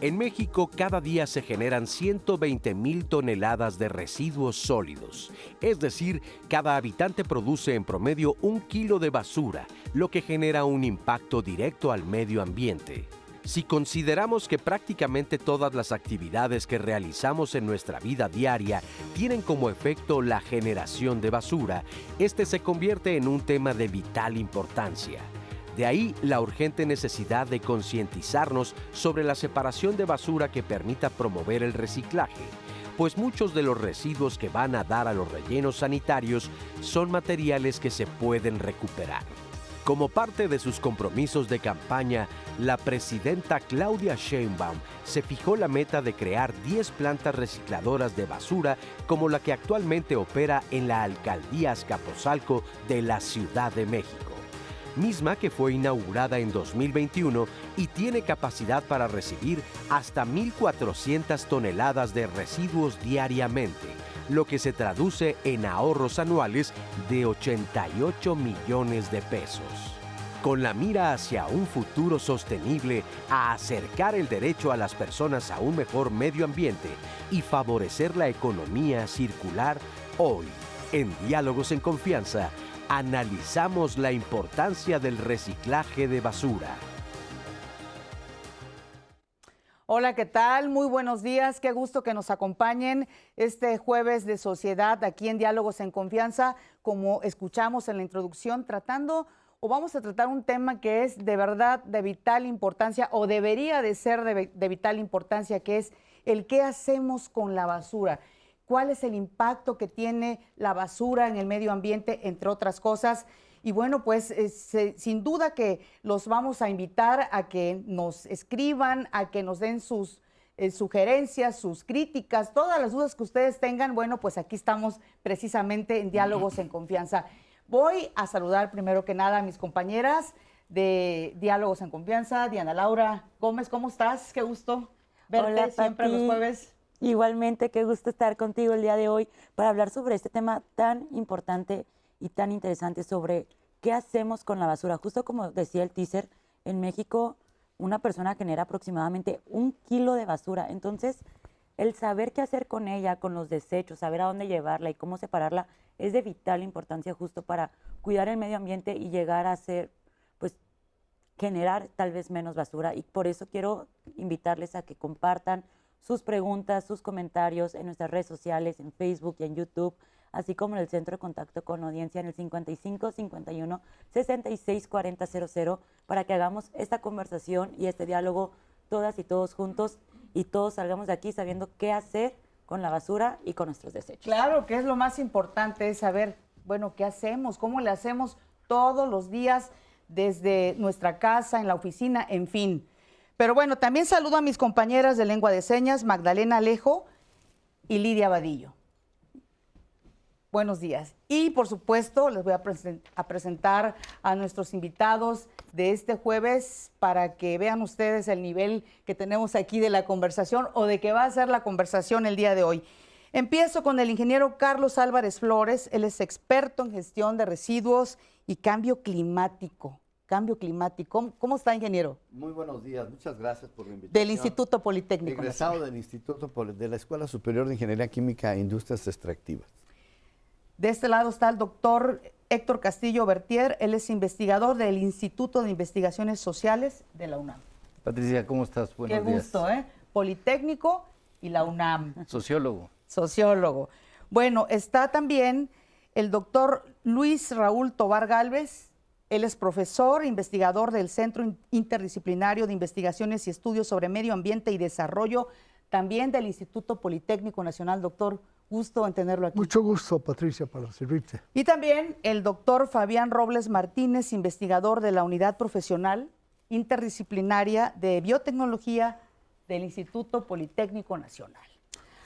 En México, cada día se generan 120,000 toneladas de residuos sólidos. Es decir, cada habitante produce en promedio 1 kilo de basura, lo que genera un impacto directo al medio ambiente. Si consideramos que prácticamente todas las actividades que realizamos en nuestra vida diaria tienen como efecto la generación de basura, este se convierte en un tema de vital importancia. De ahí la urgente necesidad de concientizarnos sobre la separación de basura que permita promover el reciclaje, pues muchos de los residuos que van a dar a los rellenos sanitarios son materiales que se pueden recuperar. Como parte de sus compromisos de campaña, la presidenta Claudia Sheinbaum se fijó la meta de crear 10 plantas recicladoras de basura como la que actualmente opera en la alcaldía Azcapotzalco de la Ciudad de México, misma que fue inaugurada en 2021 y tiene capacidad para recibir hasta 1,400 toneladas de residuos diariamente, lo que se traduce en ahorros anuales de 88 millones de pesos. Con la mira hacia un futuro sostenible, a acercar el derecho a las personas a un mejor medio ambiente y favorecer la economía circular, hoy, en Diálogos en Confianza, analizamos la importancia del reciclaje de basura. Hola, ¿qué tal? Muy buenos días. Qué gusto que nos acompañen este jueves de sociedad aquí en Diálogos en Confianza. Como escuchamos en la introducción, vamos a tratar un tema que es de verdad de vital importancia, o debería de ser de vital importancia, que es el qué hacemos con la basura. ¿Cuál es el impacto que tiene la basura en el medio ambiente, entre otras cosas? Y bueno, pues sin duda que los vamos a invitar a que nos escriban, a que nos den sus sugerencias, sus críticas, todas las dudas que ustedes tengan. Bueno, pues aquí estamos precisamente en Diálogos en Confianza. Voy a saludar primero que nada a mis compañeras de Diálogos en Confianza. Diana Laura Gómez, ¿cómo estás? Qué gusto verte. Hola, siempre los jueves. Igualmente, qué gusto estar contigo el día de hoy para hablar sobre este tema tan importante y tan interesante sobre qué hacemos con la basura. Justo como decía el teaser, en México una persona genera aproximadamente 1 kilo de basura. Entonces, el saber qué hacer con ella, con los desechos, saber a dónde llevarla y cómo separarla, es de vital importancia justo para cuidar el medio ambiente y llegar a ser, pues, generar tal vez menos basura. Y por eso quiero invitarles a que compartan sus preguntas, sus comentarios en nuestras redes sociales, en Facebook y en YouTube, así como en el Centro de Contacto con Audiencia en el 55 51 66 40 00, para que hagamos esta conversación y este diálogo todas y todos juntos y todos salgamos de aquí sabiendo qué hacer con la basura y con nuestros desechos. Claro, que es lo más importante, es saber, bueno, qué hacemos, cómo le hacemos todos los días desde nuestra casa, en la oficina, en fin. Pero bueno, también saludo a mis compañeras de lengua de señas, Magdalena Alejo y Lidia Vadillo. Buenos días. Y por supuesto, les voy a presentar a nuestros invitados de este jueves para que vean ustedes el nivel que tenemos aquí de la conversación, o de que va a ser la conversación el día de hoy. Empiezo con el ingeniero Carlos Álvarez Flores. Él es experto en gestión de residuos y cambio climático. ¿Cómo está, ingeniero? Muy buenos días, muchas gracias por la invitación. Del Instituto Politécnico Egresado Nacional. del Instituto de la Escuela Superior de Ingeniería Química e Industrias Extractivas. De este lado está el doctor Héctor Castillo Bertier. Él es investigador del Instituto de Investigaciones Sociales de la UNAM. Patricia, ¿cómo estás? Buenos días. Qué gusto, ¿eh? Politécnico y la UNAM. Sociólogo. Sociólogo. Bueno, está también el doctor Luis Raúl Tobar Gálvez. Él es profesor, investigador del Centro Interdisciplinario de Investigaciones y Estudios sobre Medio Ambiente y Desarrollo, también del Instituto Politécnico Nacional. Doctor, gusto en tenerlo aquí. Mucho gusto, Patricia, para servirte. Y también el doctor Fabián Robles Martínez, investigador de la Unidad Profesional Interdisciplinaria de Biotecnología del Instituto Politécnico Nacional.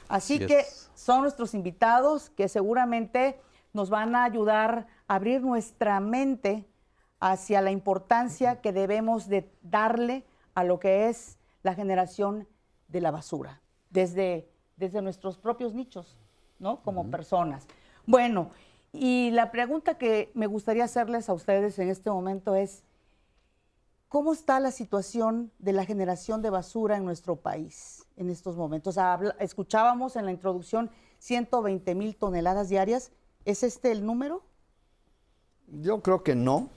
Así que son nuestros invitados que seguramente nos van a ayudar a abrir nuestra mente hacia la importancia que debemos de darle a lo que es la generación de la basura, desde nuestros propios nichos, ¿no? Como personas. Bueno, y la pregunta que me gustaría hacerles a ustedes en este momento es, ¿Cómo está la situación de la generación de basura en nuestro país en estos momentos? Escuchábamos en la introducción 120,000 toneladas diarias. ¿Es este el número? Yo creo que no.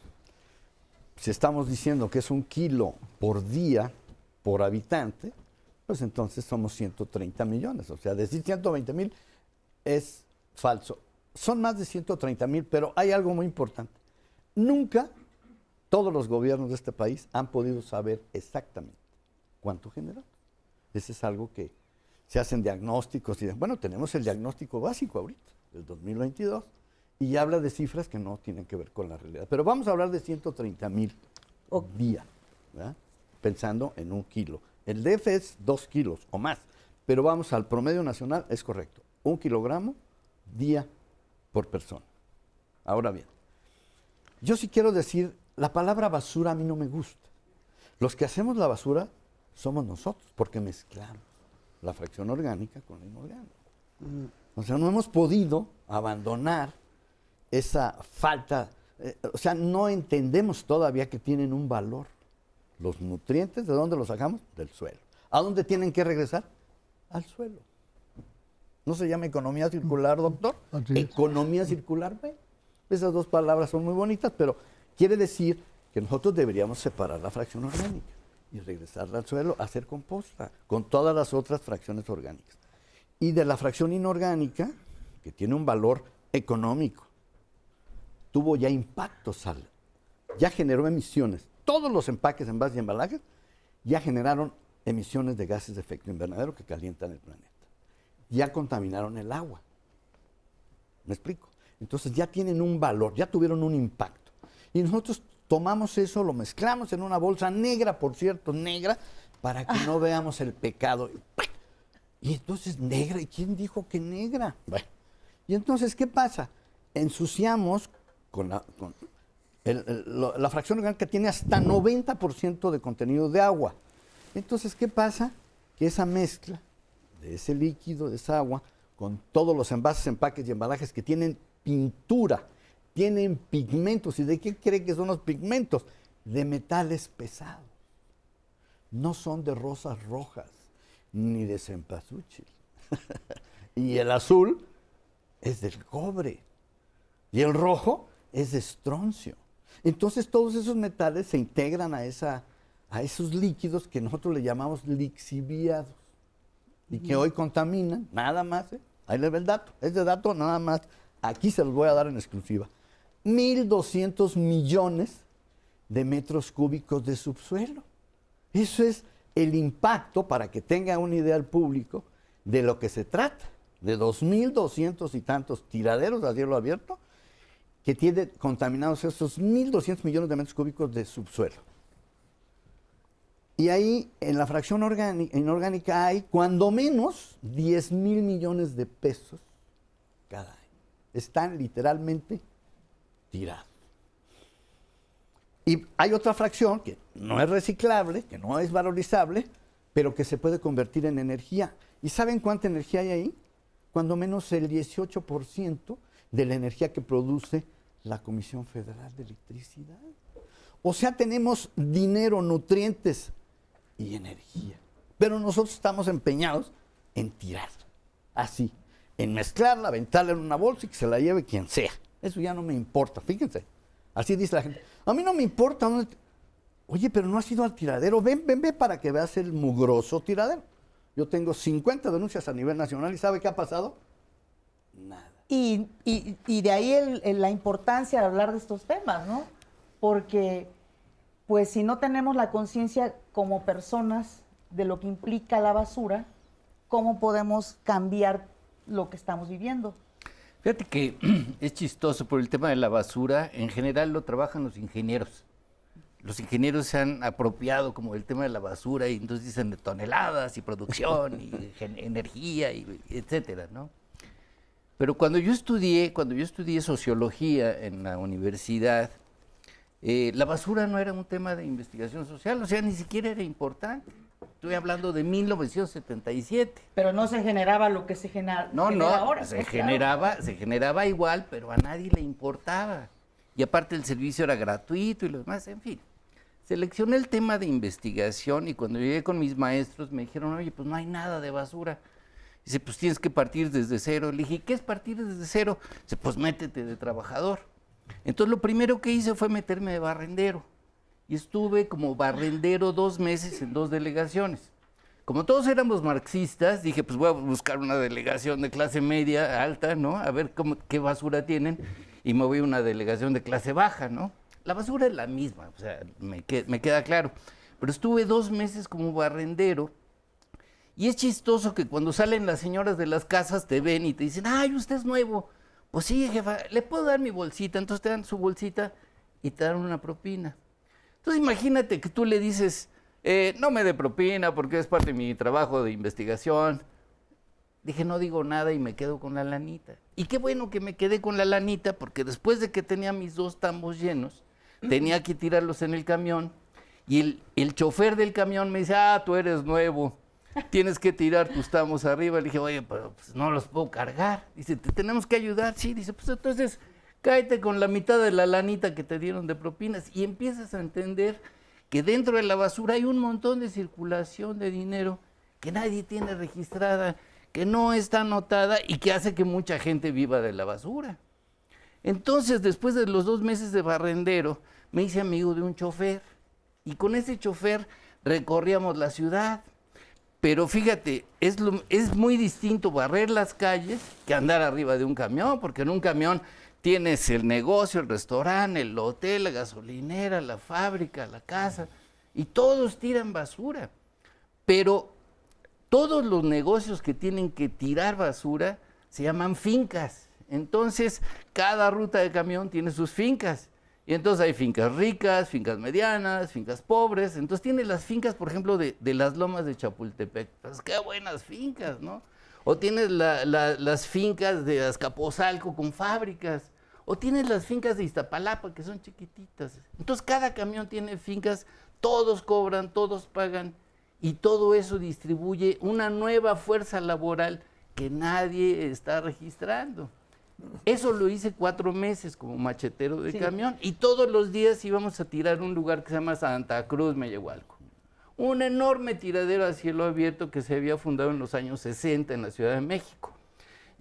Si estamos diciendo que es 1 kilo por día por habitante, pues entonces somos 130 millones. O sea, decir 120,000 es falso. Son más de 130,000, pero hay algo muy importante. Nunca todos los gobiernos de este país han podido saber exactamente cuánto generan. Ese es algo que se hacen diagnósticos. Bueno, tenemos el diagnóstico básico ahorita, del 2022, y habla de cifras que no tienen que ver con la realidad. Pero vamos a hablar de 130,000 día, ¿verdad? Pensando en 1 kilo. El DF es 2 kilos o más, pero vamos al promedio nacional, es correcto. 1 kilogramo día por persona. Ahora bien, yo sí quiero decir, la palabra basura a mí no me gusta. Los que hacemos la basura somos nosotros, porque mezclamos la fracción orgánica con la inorgánica. O sea, no hemos podido abandonar esa falta, o sea, no entendemos todavía que tienen un valor. Los nutrientes, ¿de dónde los sacamos? Del suelo. ¿A dónde tienen que regresar? Al suelo. ¿No se llama economía circular, doctor? Así es. Economía circular, ¿ve? Esas dos palabras son muy bonitas, pero quiere decir que nosotros deberíamos separar la fracción orgánica y regresarla al suelo a hacer composta con todas las otras fracciones orgánicas. Y de la fracción inorgánica, que tiene un valor económico, tuvo ya impactos, ya generó emisiones. Todos los empaques, envases y embalajes ya generaron emisiones de gases de efecto invernadero que calientan el planeta. Ya contaminaron el agua. ¿Me explico? Entonces ya tienen un valor, ya tuvieron un impacto. Y nosotros tomamos eso, lo mezclamos en una bolsa negra, por cierto, negra, para que no veamos el pecado. Y entonces negra, ¿y quién dijo que negra? Bueno, y entonces, ¿qué pasa? Ensuciamos con la fracción orgánica tiene hasta 90% de contenido de agua. Entonces, ¿qué pasa? Que esa mezcla de ese líquido, de esa agua, con todos los envases, empaques y embalajes que tienen pintura, tienen pigmentos. ¿Y de qué cree que son los pigmentos? De metales pesados. No son de rosas rojas, ni de cempasúchil. Y el azul es del cobre. Y el rojo es de estroncio. Entonces todos esos metales se integran a esos líquidos que nosotros le llamamos lixiviados y que hoy contaminan, nada más, ahí les ve el dato, ese dato nada más, aquí se los voy a dar en exclusiva, 1,200 millones de metros cúbicos de subsuelo. Eso es el impacto, para que tenga una idea el público, de lo que se trata, de 2,200 y tantos tiraderos a cielo abierto, que tiene contaminados esos 1,200 millones de metros cúbicos de subsuelo. Y ahí, en la fracción inorgánica, hay cuando menos 10,000 millones de pesos cada año. Están literalmente tirados. Y hay otra fracción que no es reciclable, que no es valorizable, pero que se puede convertir en energía. ¿Y saben cuánta energía hay ahí? Cuando menos el 18% de la energía que produce la Comisión Federal de Electricidad. O sea, tenemos dinero, nutrientes y energía. Pero nosotros estamos empeñados en tirar, así, en mezclarla, aventarla en una bolsa y que se la lleve quien sea. Eso ya no me importa, fíjense. Así dice la gente. A mí no me importa dónde... Oye, pero no has ido al tiradero. Ven para que veas el mugroso tiradero. Yo tengo 50 denuncias a nivel nacional y ¿sabe qué ha pasado? Nada. Y de ahí la importancia de hablar de estos temas, ¿no? Porque, pues, si no tenemos la conciencia como personas de lo que implica la basura, ¿cómo podemos cambiar lo que estamos viviendo? Fíjate que es chistoso por el tema de la basura, en general lo trabajan los ingenieros. Los ingenieros se han apropiado como del tema de la basura y entonces dicen de toneladas y producción y energía y etcétera, ¿no? Pero cuando yo estudié sociología en la universidad, la basura no era un tema de investigación social, o sea, ni siquiera era importante. Estoy hablando de 1977. Pero no se generaba lo que se genera ahora. Se generaba igual, pero a nadie le importaba. Y aparte el servicio era gratuito y lo demás, en fin. Seleccioné el tema de investigación y cuando llegué con mis maestros me dijeron, oye, pues no hay nada de basura. Dice, pues tienes que partir desde cero. Le dije, ¿qué es partir desde cero? Dice, pues métete de trabajador. Entonces lo primero que hice fue meterme de barrendero. Y estuve como barrendero 2 meses en 2 delegaciones. Como todos éramos marxistas, dije, pues voy a buscar una delegación de clase media, alta, ¿no? A ver qué basura tienen. Y me voy a una delegación de clase baja, ¿no? La basura es la misma, o sea, me queda claro. Pero estuve 2 meses como barrendero. Y es chistoso que cuando salen las señoras de las casas te ven y te dicen, ay, usted es nuevo. Pues sí, jefa, ¿le puedo dar mi bolsita? Entonces te dan su bolsita y te dan una propina. Entonces imagínate que tú le dices, no me dé propina porque es parte de mi trabajo de investigación. Dije, no digo nada y me quedo con la lanita. Y qué bueno que me quedé con la lanita porque después de que tenía mis 2 tambos llenos, tenía que tirarlos en el camión y el chofer del camión me dice, ah, tú eres nuevo, tienes que tirar tus tambos arriba. Le dije, oye, pero pues, no los puedo cargar. Dice, te tenemos que ayudar. Sí, dice, pues entonces cáete con la mitad de la lanita que te dieron de propinas y empiezas a entender que dentro de la basura hay un montón de circulación de dinero que nadie tiene registrada, que no está anotada y que hace que mucha gente viva de la basura. Entonces, después de los 2 meses de barrendero, me hice amigo de un chofer y con ese chofer recorríamos la ciudad. Pero fíjate, es muy distinto barrer las calles que andar arriba de un camión, porque en un camión tienes el negocio, el restaurante, el hotel, la gasolinera, la fábrica, la casa, y todos tiran basura. Pero todos los negocios que tienen que tirar basura se llaman fincas. Entonces, cada ruta de camión tiene sus fincas. Y entonces hay fincas ricas, fincas medianas, fincas pobres. Entonces tiene las fincas, por ejemplo, de las lomas de Chapultepec. Pues qué buenas fincas, ¿no? O tienes las fincas de Azcapotzalco con fábricas. O tienes las fincas de Iztapalapa, que son chiquititas. Entonces cada camión tiene fincas, todos cobran, todos pagan. Y todo eso distribuye una nueva fuerza laboral que nadie está registrando. Eso lo hice 4 meses como machetero de camión y todos los días íbamos a tirar un lugar que se llama Santa Cruz, Mellehualco. Un enorme tiradero a cielo abierto que se había fundado en los años 60 en la Ciudad de México.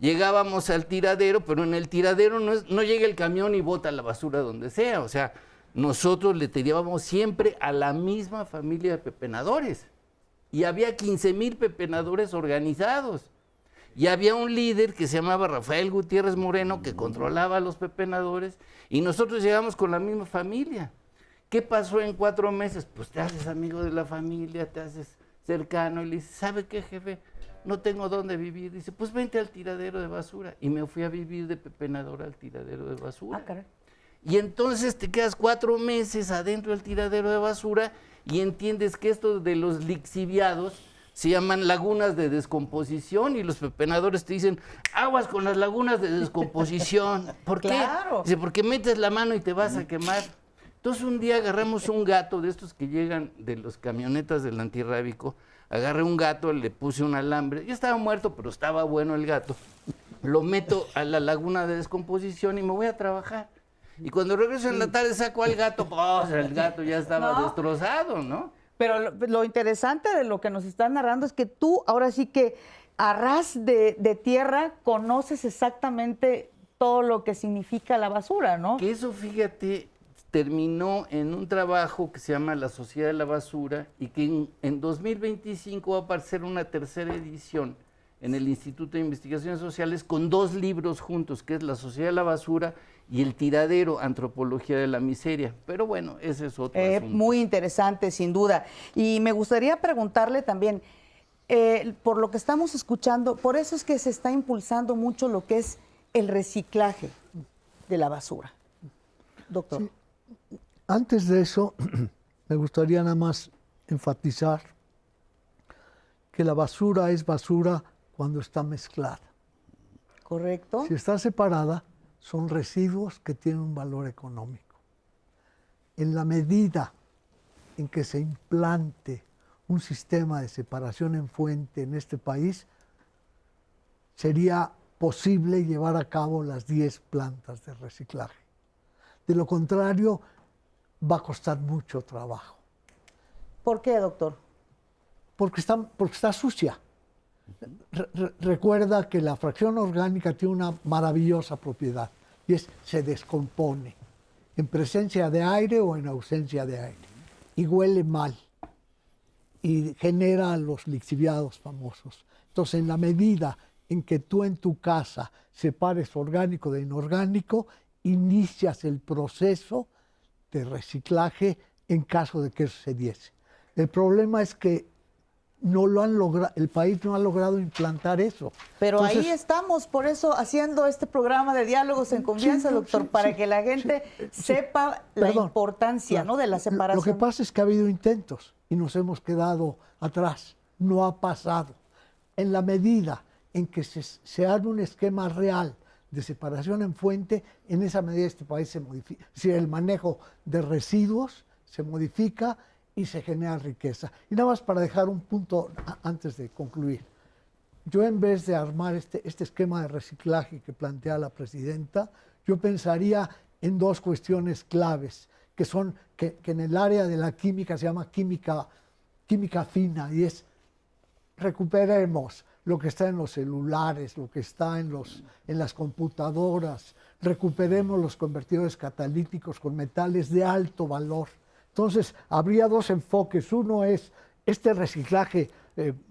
Llegábamos al tiradero, pero en el tiradero no llega el camión y bota la basura donde sea. O sea, nosotros le tirábamos siempre a la misma familia de pepenadores. Y había 15,000 pepenadores organizados. Y había un líder que se llamaba Rafael Gutiérrez Moreno que controlaba a los pepenadores y nosotros llegamos con la misma familia. ¿Qué pasó en 4 meses? Pues te haces amigo de la familia, te haces cercano y le dices, ¿sabe qué, jefe? No tengo dónde vivir. Dice, pues vente al tiradero de basura. Y me fui a vivir de pepenador al tiradero de basura. Ah, caray. Y entonces te quedas 4 meses adentro del tiradero de basura y entiendes que esto de los lixiviados se llaman lagunas de descomposición y los pepenadores te dicen, aguas con las lagunas de descomposición. ¿Por qué? Claro. Dice, porque metes la mano y te vas a quemar. Entonces un día agarramos un gato de estos que llegan de los camionetas del antirrábico, agarré un gato, le puse un alambre, ya estaba muerto, pero estaba bueno el gato. Lo meto a la laguna de descomposición y me voy a trabajar. Y cuando regreso en la tarde saco al gato, pues el gato ya estaba destrozado, ¿no? Pero lo interesante de lo que nos estás narrando es que tú ahora sí que a ras de tierra conoces exactamente todo lo que significa la basura, ¿no? Que eso, fíjate, terminó en un trabajo que se llama La Sociedad de la Basura y que en 2025 va a aparecer una 3ª edición en el Instituto de Investigaciones Sociales con 2 libros juntos, que es La Sociedad de la Basura y El Tiradero, Antropología de la Miseria. Pero bueno, ese es otro asunto. Muy interesante, sin duda. Y me gustaría preguntarle también, por lo que estamos escuchando, por eso es que se está impulsando mucho lo que es el reciclaje de la basura. Doctor. Sí. Antes de eso, me gustaría nada más enfatizar que la basura es basura cuando está mezclada. ¿Correcto? Si está separada, son residuos que tienen un valor económico. En la medida en que se implante un sistema de separación en fuente en este país, sería posible llevar a cabo las 10 plantas de reciclaje. De lo contrario, va a costar mucho trabajo. ¿Por qué, doctor? Porque está sucia. Recuerda que la fracción orgánica tiene una maravillosa propiedad y se descompone en presencia de aire o en ausencia de aire y huele mal y genera los lixiviados famosos. Entonces, en la medida en que tú en tu casa separes orgánico de inorgánico, inicias el proceso de reciclaje en caso de que eso se diese. El problema es que no lo han logrado, el país no ha logrado implantar eso. Pero Entonces, ahí estamos, por eso haciendo este programa de Diálogos en Confianza, sí, doctor, sí, para sí, que la gente sepa la perdón, importancia, ¿no?, de la separación. Lo que pasa es que ha habido intentos y nos hemos quedado atrás. No ha pasado. En la medida en que se haga un esquema real de separación en fuente, en esa medida este país se modifica. Si el manejo de residuos se modifica y se genera riqueza. Y nada más para dejar un punto antes de concluir. Yo, en vez de armar este esquema de reciclaje que plantea la presidenta, yo pensaría en dos cuestiones claves, que son que en el área de la química se llama química fina, y es recuperemos lo que está en los celulares, lo que está en las computadoras, recuperemos los convertidores catalíticos con metales de alto valor. Entonces, habría dos enfoques. Uno es este reciclaje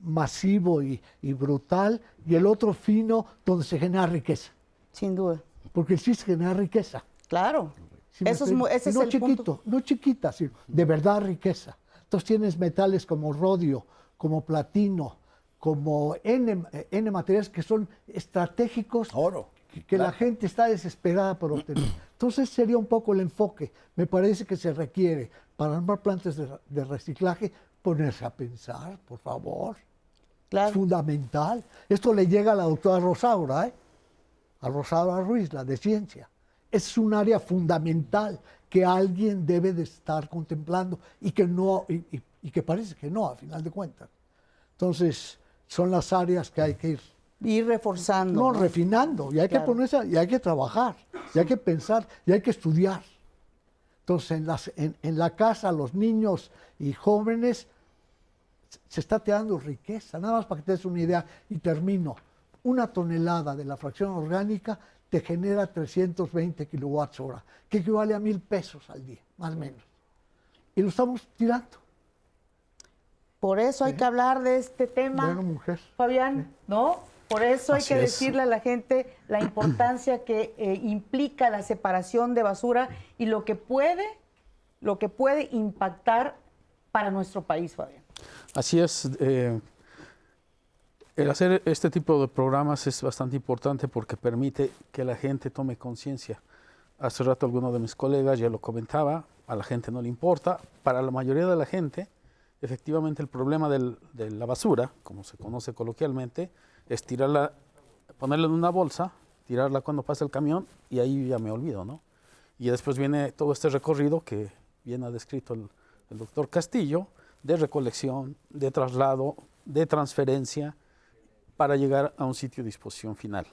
masivo y brutal, y el otro fino, donde se genera riqueza. Sin duda. Porque sí se genera riqueza. Claro. ¿Sí me Ese explico? es Y no el chiquito, punto. no chiquita, sino de verdad riqueza. Entonces tienes metales como rodio, como platino, como N materiales que son estratégicos. Oro. Que la gente está desesperada por obtener. Entonces sería un poco el enfoque. Me parece que se requiere, para armar plantas de reciclaje, ponerse a pensar, por favor. Claro. Es fundamental. Esto le llega a la doctora Rosaura, a Rosaura Ruiz, la de ciencia. Es un área fundamental que alguien debe de estar contemplando y que no, y que parece que no, a final de cuentas. Entonces, son las áreas que hay que ir reforzando. No, refinando, y hay que ponerse, y hay que trabajar, y hay que pensar, y hay que estudiar. Entonces, en la casa, los niños y jóvenes, se está creando riqueza. Nada más para que te des una idea, y termino. Una tonelada de la fracción orgánica te genera 320 kilowatts hora, que equivale a 1,000 pesos al día, más o menos. Y lo estamos tirando. Por eso hay que hablar de este tema, bueno, mujer, Fabián, ¿no? Por eso hay Así que es. decirle a la gente la importancia que implica la separación de basura y lo que puede impactar para nuestro país, Fabián. Así es. El hacer este tipo de programas es bastante importante porque permite que la gente tome conciencia. Hace rato alguno de mis colegas ya lo comentaba, a la gente no le importa. Para la mayoría de la gente, efectivamente el problema de la basura, como se conoce coloquialmente, es tirarla, ponerla en una bolsa, tirarla cuando pasa el camión y ahí ya me olvido, ¿no? Y después viene todo este recorrido que bien ha descrito el doctor Castillo, de recolección, de traslado, de transferencia, para llegar a un sitio de disposición final.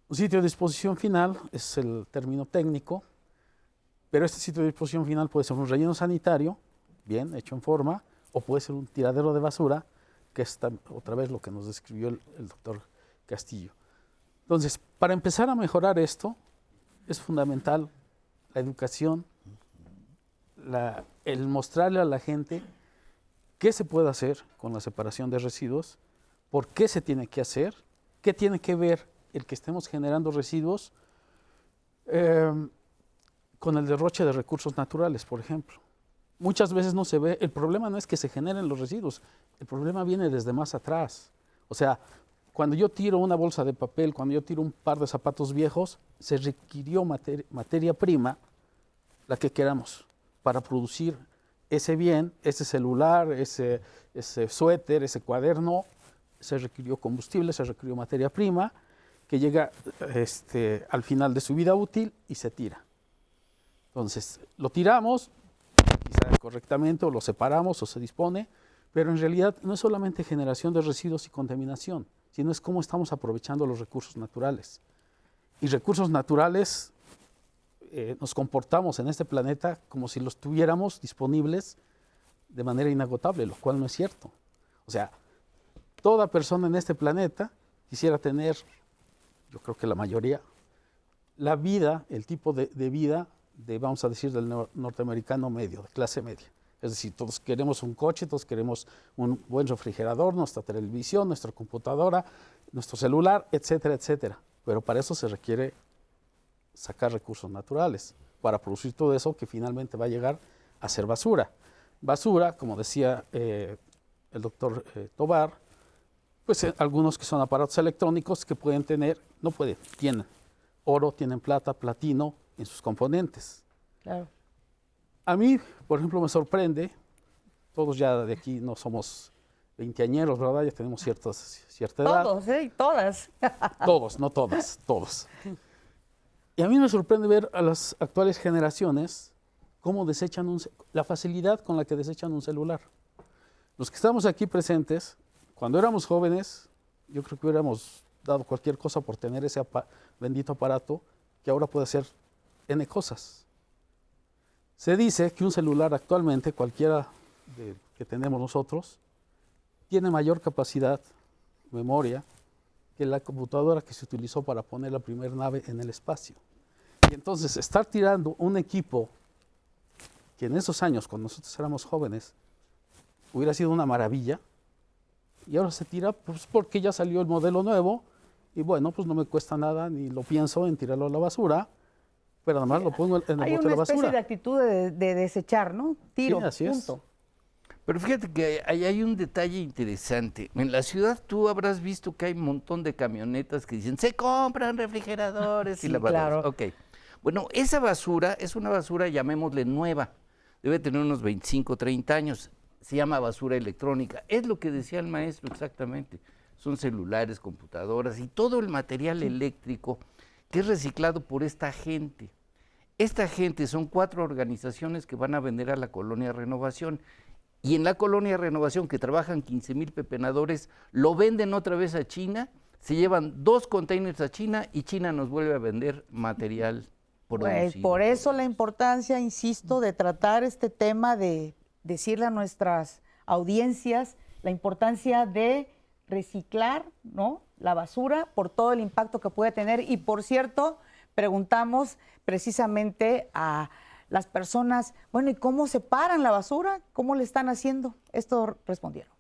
Un sitio de disposición final es el término técnico, pero este sitio de disposición final puede ser un relleno sanitario, bien, hecho en forma, o puede ser un tiradero de basura, que es otra vez lo que nos describió el doctor Castillo. Entonces, para empezar a mejorar esto, es fundamental la educación, el mostrarle a la gente qué se puede hacer con la separación de residuos, por qué se tiene que hacer, qué tiene que ver el que estemos generando residuos con el derroche de recursos naturales, por ejemplo. Muchas veces no se ve, el problema no es que se generen los residuos, el problema viene desde más atrás. O sea, cuando yo tiro una bolsa de papel, cuando yo tiro un par de zapatos viejos, se requirió materia prima, la que queramos, para producir ese bien, ese celular, ese suéter, ese cuaderno. Se requirió combustible, se requirió materia prima, que llega al final de su vida útil y se tira. Entonces, lo tiramos, quizá correctamente, o lo separamos o se dispone, pero en realidad no es solamente generación de residuos y contaminación, sino es cómo estamos aprovechando los recursos naturales. Y recursos naturales, nos comportamos en este planeta como si los tuviéramos disponibles de manera inagotable, lo cual no es cierto. O sea, toda persona en este planeta quisiera tener, yo creo que la mayoría, la vida, el tipo de vida de, vamos a decir, del norteamericano medio, de clase media. Es decir, todos queremos un coche, todos queremos un buen refrigerador, nuestra televisión, nuestra computadora, nuestro celular, etcétera, etcétera. Pero para eso se requiere sacar recursos naturales, para producir todo eso que finalmente va a llegar a ser basura. Basura, como decía el doctor Tobar, pues algunos que son aparatos electrónicos que pueden tener, no pueden, tienen oro, tienen plata, platino en sus componentes. Claro. A mí, por ejemplo, me sorprende, todos ya de aquí no somos veinteañeros, ¿verdad? Ya tenemos cierta edad. Todos, ¿eh? Y todas. Todos, no todas, todos. Y a mí me sorprende ver a las actuales generaciones cómo desechan la facilidad con la que desechan un celular. Los que estamos aquí presentes, cuando éramos jóvenes, yo creo que hubiéramos dado cualquier cosa por tener ese bendito aparato que ahora puede hacer N cosas. Se dice que un celular actualmente, cualquiera que tenemos nosotros, tiene mayor capacidad, memoria, que la computadora que se utilizó para poner la primera nave en el espacio. Y entonces estar tirando un equipo que en esos años, cuando nosotros éramos jóvenes, hubiera sido una maravilla, y ahora se tira pues, porque ya salió el modelo nuevo, y bueno, pues no me cuesta nada, ni lo pienso en tirarlo a la basura, pero además lo pongo en el bote de la basura. Hay una especie de actitud de desechar, ¿no? Tiro, sí, así punto. Pero fíjate que ahí hay un detalle interesante. En la ciudad tú habrás visto que hay un montón de camionetas que dicen, se compran refrigeradores y Sí, lavadoras. claro. Ok. Bueno, esa basura es una basura, llamémosle nueva. Debe tener unos 25, 30 años. Se llama basura electrónica. Es lo que decía el maestro exactamente. Son celulares, computadoras y todo el material eléctrico que es reciclado por esta gente. Esta gente son 4 organizaciones que van a vender a la Colonia Renovación. Y en la Colonia Renovación, que trabajan 15,000 pepenadores, lo venden otra vez a China, se llevan 2 containers a China y China nos vuelve a vender material producido. Pues por eso la importancia, insisto, de tratar este tema, de decirle a nuestras audiencias la importancia de reciclar, ¿no?, la basura por todo el impacto que puede tener. Y por cierto, preguntamos precisamente a las personas, bueno, ¿y cómo separan la basura? ¿Cómo le están haciendo? Esto respondieron.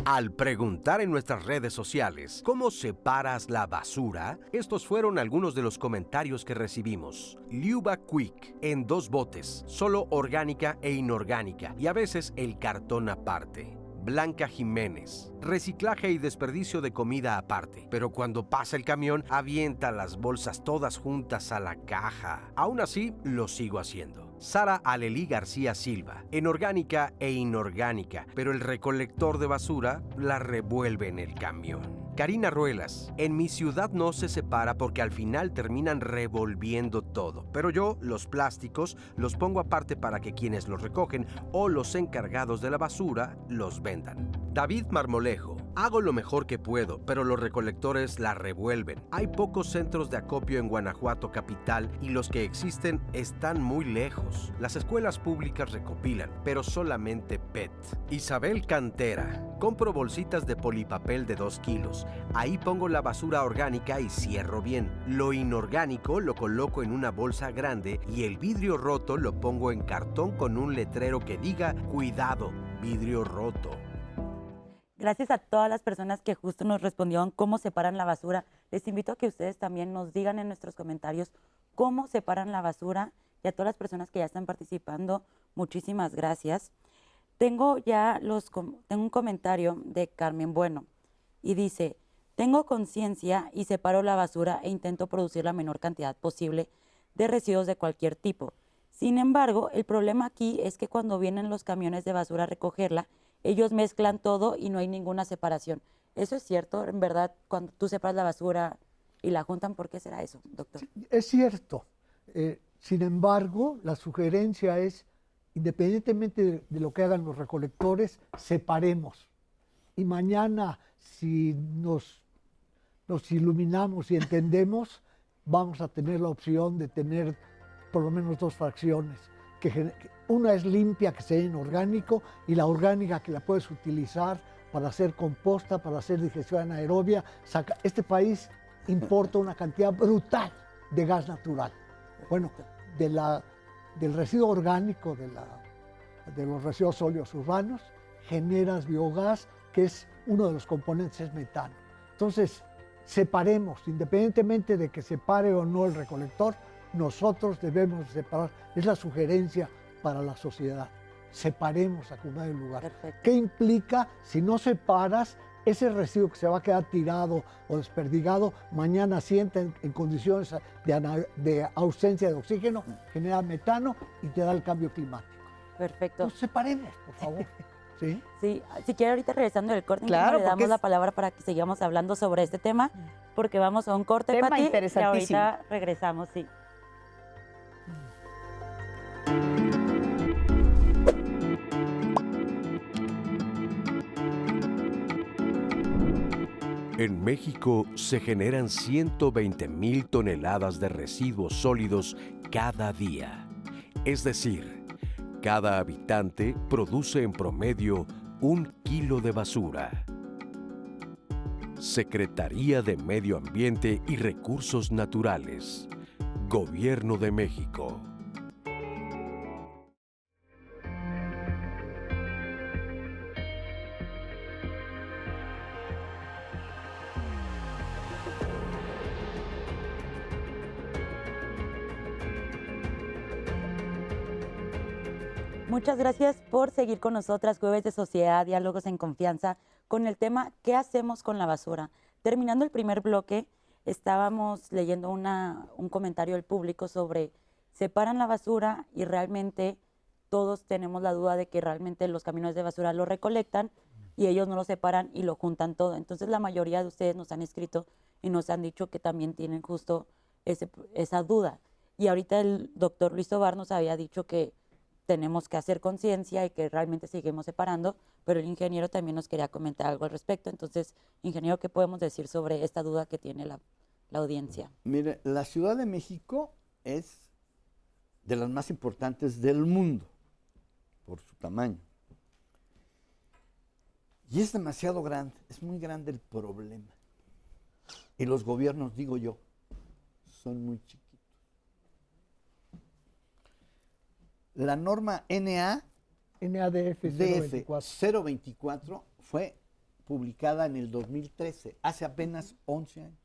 Al preguntar en nuestras redes sociales cómo separas la basura, estos fueron algunos de los comentarios que recibimos. Liuba Quick, en 2 botes, solo orgánica e inorgánica, y a veces el cartón aparte. Blanca Jiménez, reciclaje y desperdicio de comida aparte, pero cuando pasa el camión avienta las bolsas todas juntas a la caja. Aún así, lo sigo haciendo. Sara Alelí García Silva, en orgánica e inorgánica, pero el recolector de basura la revuelve en el camión. Karina Ruelas, en mi ciudad no se separa porque al final terminan revolviendo todo, pero yo los plásticos los pongo aparte para que quienes los recogen o los encargados de la basura los vendan. David Marmolejo, hago lo mejor que puedo, pero los recolectores la revuelven. Hay pocos centros de acopio en Guanajuato capital y los que existen están muy lejos. Las escuelas públicas recopilan, pero solamente PET. Isabel Cantera, compro bolsitas de polipapel de 2 kilos. Ahí pongo la basura orgánica y cierro bien. Lo inorgánico lo coloco en una bolsa grande y el vidrio roto lo pongo en cartón con un letrero que diga "Cuidado, vidrio roto". Gracias a todas las personas que justo nos respondieron cómo separan la basura. Les invito a que ustedes también nos digan en nuestros comentarios cómo separan la basura, y a todas las personas que ya están participando, muchísimas gracias. Tengo un comentario de Carmen Bueno y dice: tengo conciencia y separo la basura e intento producir la menor cantidad posible de residuos de cualquier tipo. Sin embargo, el problema aquí es que cuando vienen los camiones de basura a recogerla, ellos mezclan todo y no hay ninguna separación. ¿Eso es cierto? En verdad, cuando tú separas la basura y la juntan, ¿por qué será eso, doctor? Es cierto. Sin embargo, la sugerencia es, independientemente de lo que hagan los recolectores, separemos. Y mañana, si nos iluminamos y entendemos, vamos a tener la opción de tener por lo menos 2 fracciones, una es limpia, que se en orgánico, y la orgánica que la puedes utilizar para hacer composta, para hacer digestión anaerobia. Este país importa una cantidad brutal de gas natural. Bueno, del residuo orgánico, de los residuos sólidos urbanos, generas biogás, que es uno de los componentes, es metano. Entonces, separemos, independientemente de que se pare o no el recolector, nosotros debemos separar. Es la sugerencia para la sociedad. Separemos a como el lugar. Perfecto. ¿Qué implica? Si no separas, ese residuo que se va a quedar tirado o desperdigado, mañana sienta en condiciones de ausencia de oxígeno, genera metano y te da el cambio climático. Perfecto. Entonces, separemos, por favor. ¿Sí? Sí, si quiere ahorita regresando del corte, Claro, le porque damos la es- palabra para que sigamos hablando sobre este tema, porque vamos a un corte, Tema Pati, y interesantísimo. ahorita regresamos, sí. En México se generan 120,000 toneladas de residuos sólidos cada día. Es decir, cada habitante produce en promedio 1 kilo de basura. Secretaría de Medio Ambiente y Recursos Naturales. Gobierno de México. Muchas gracias por seguir con nosotras, Jueves de Sociedad, Diálogos en Confianza, con el tema ¿qué hacemos con la basura? Terminando el primer bloque, estábamos leyendo un comentario del público sobre separan la basura y realmente todos tenemos la duda de que realmente los camiones de basura lo recolectan y ellos no lo separan y lo juntan todo. Entonces la mayoría de ustedes nos han escrito y nos han dicho que también tienen justo esa duda. Y ahorita el doctor Luis Tovar nos había dicho que tenemos que hacer conciencia y que realmente seguimos separando, pero el ingeniero también nos quería comentar algo al respecto. Entonces, ingeniero, ¿qué podemos decir sobre esta duda que tiene la audiencia? Mire, la Ciudad de México es de las más importantes del mundo por su tamaño. Y es demasiado grande, es muy grande el problema. Y los gobiernos, digo yo, son muy chiquitos. La norma NADF DF 024. 024 fue publicada en el 2013, hace apenas 11 años.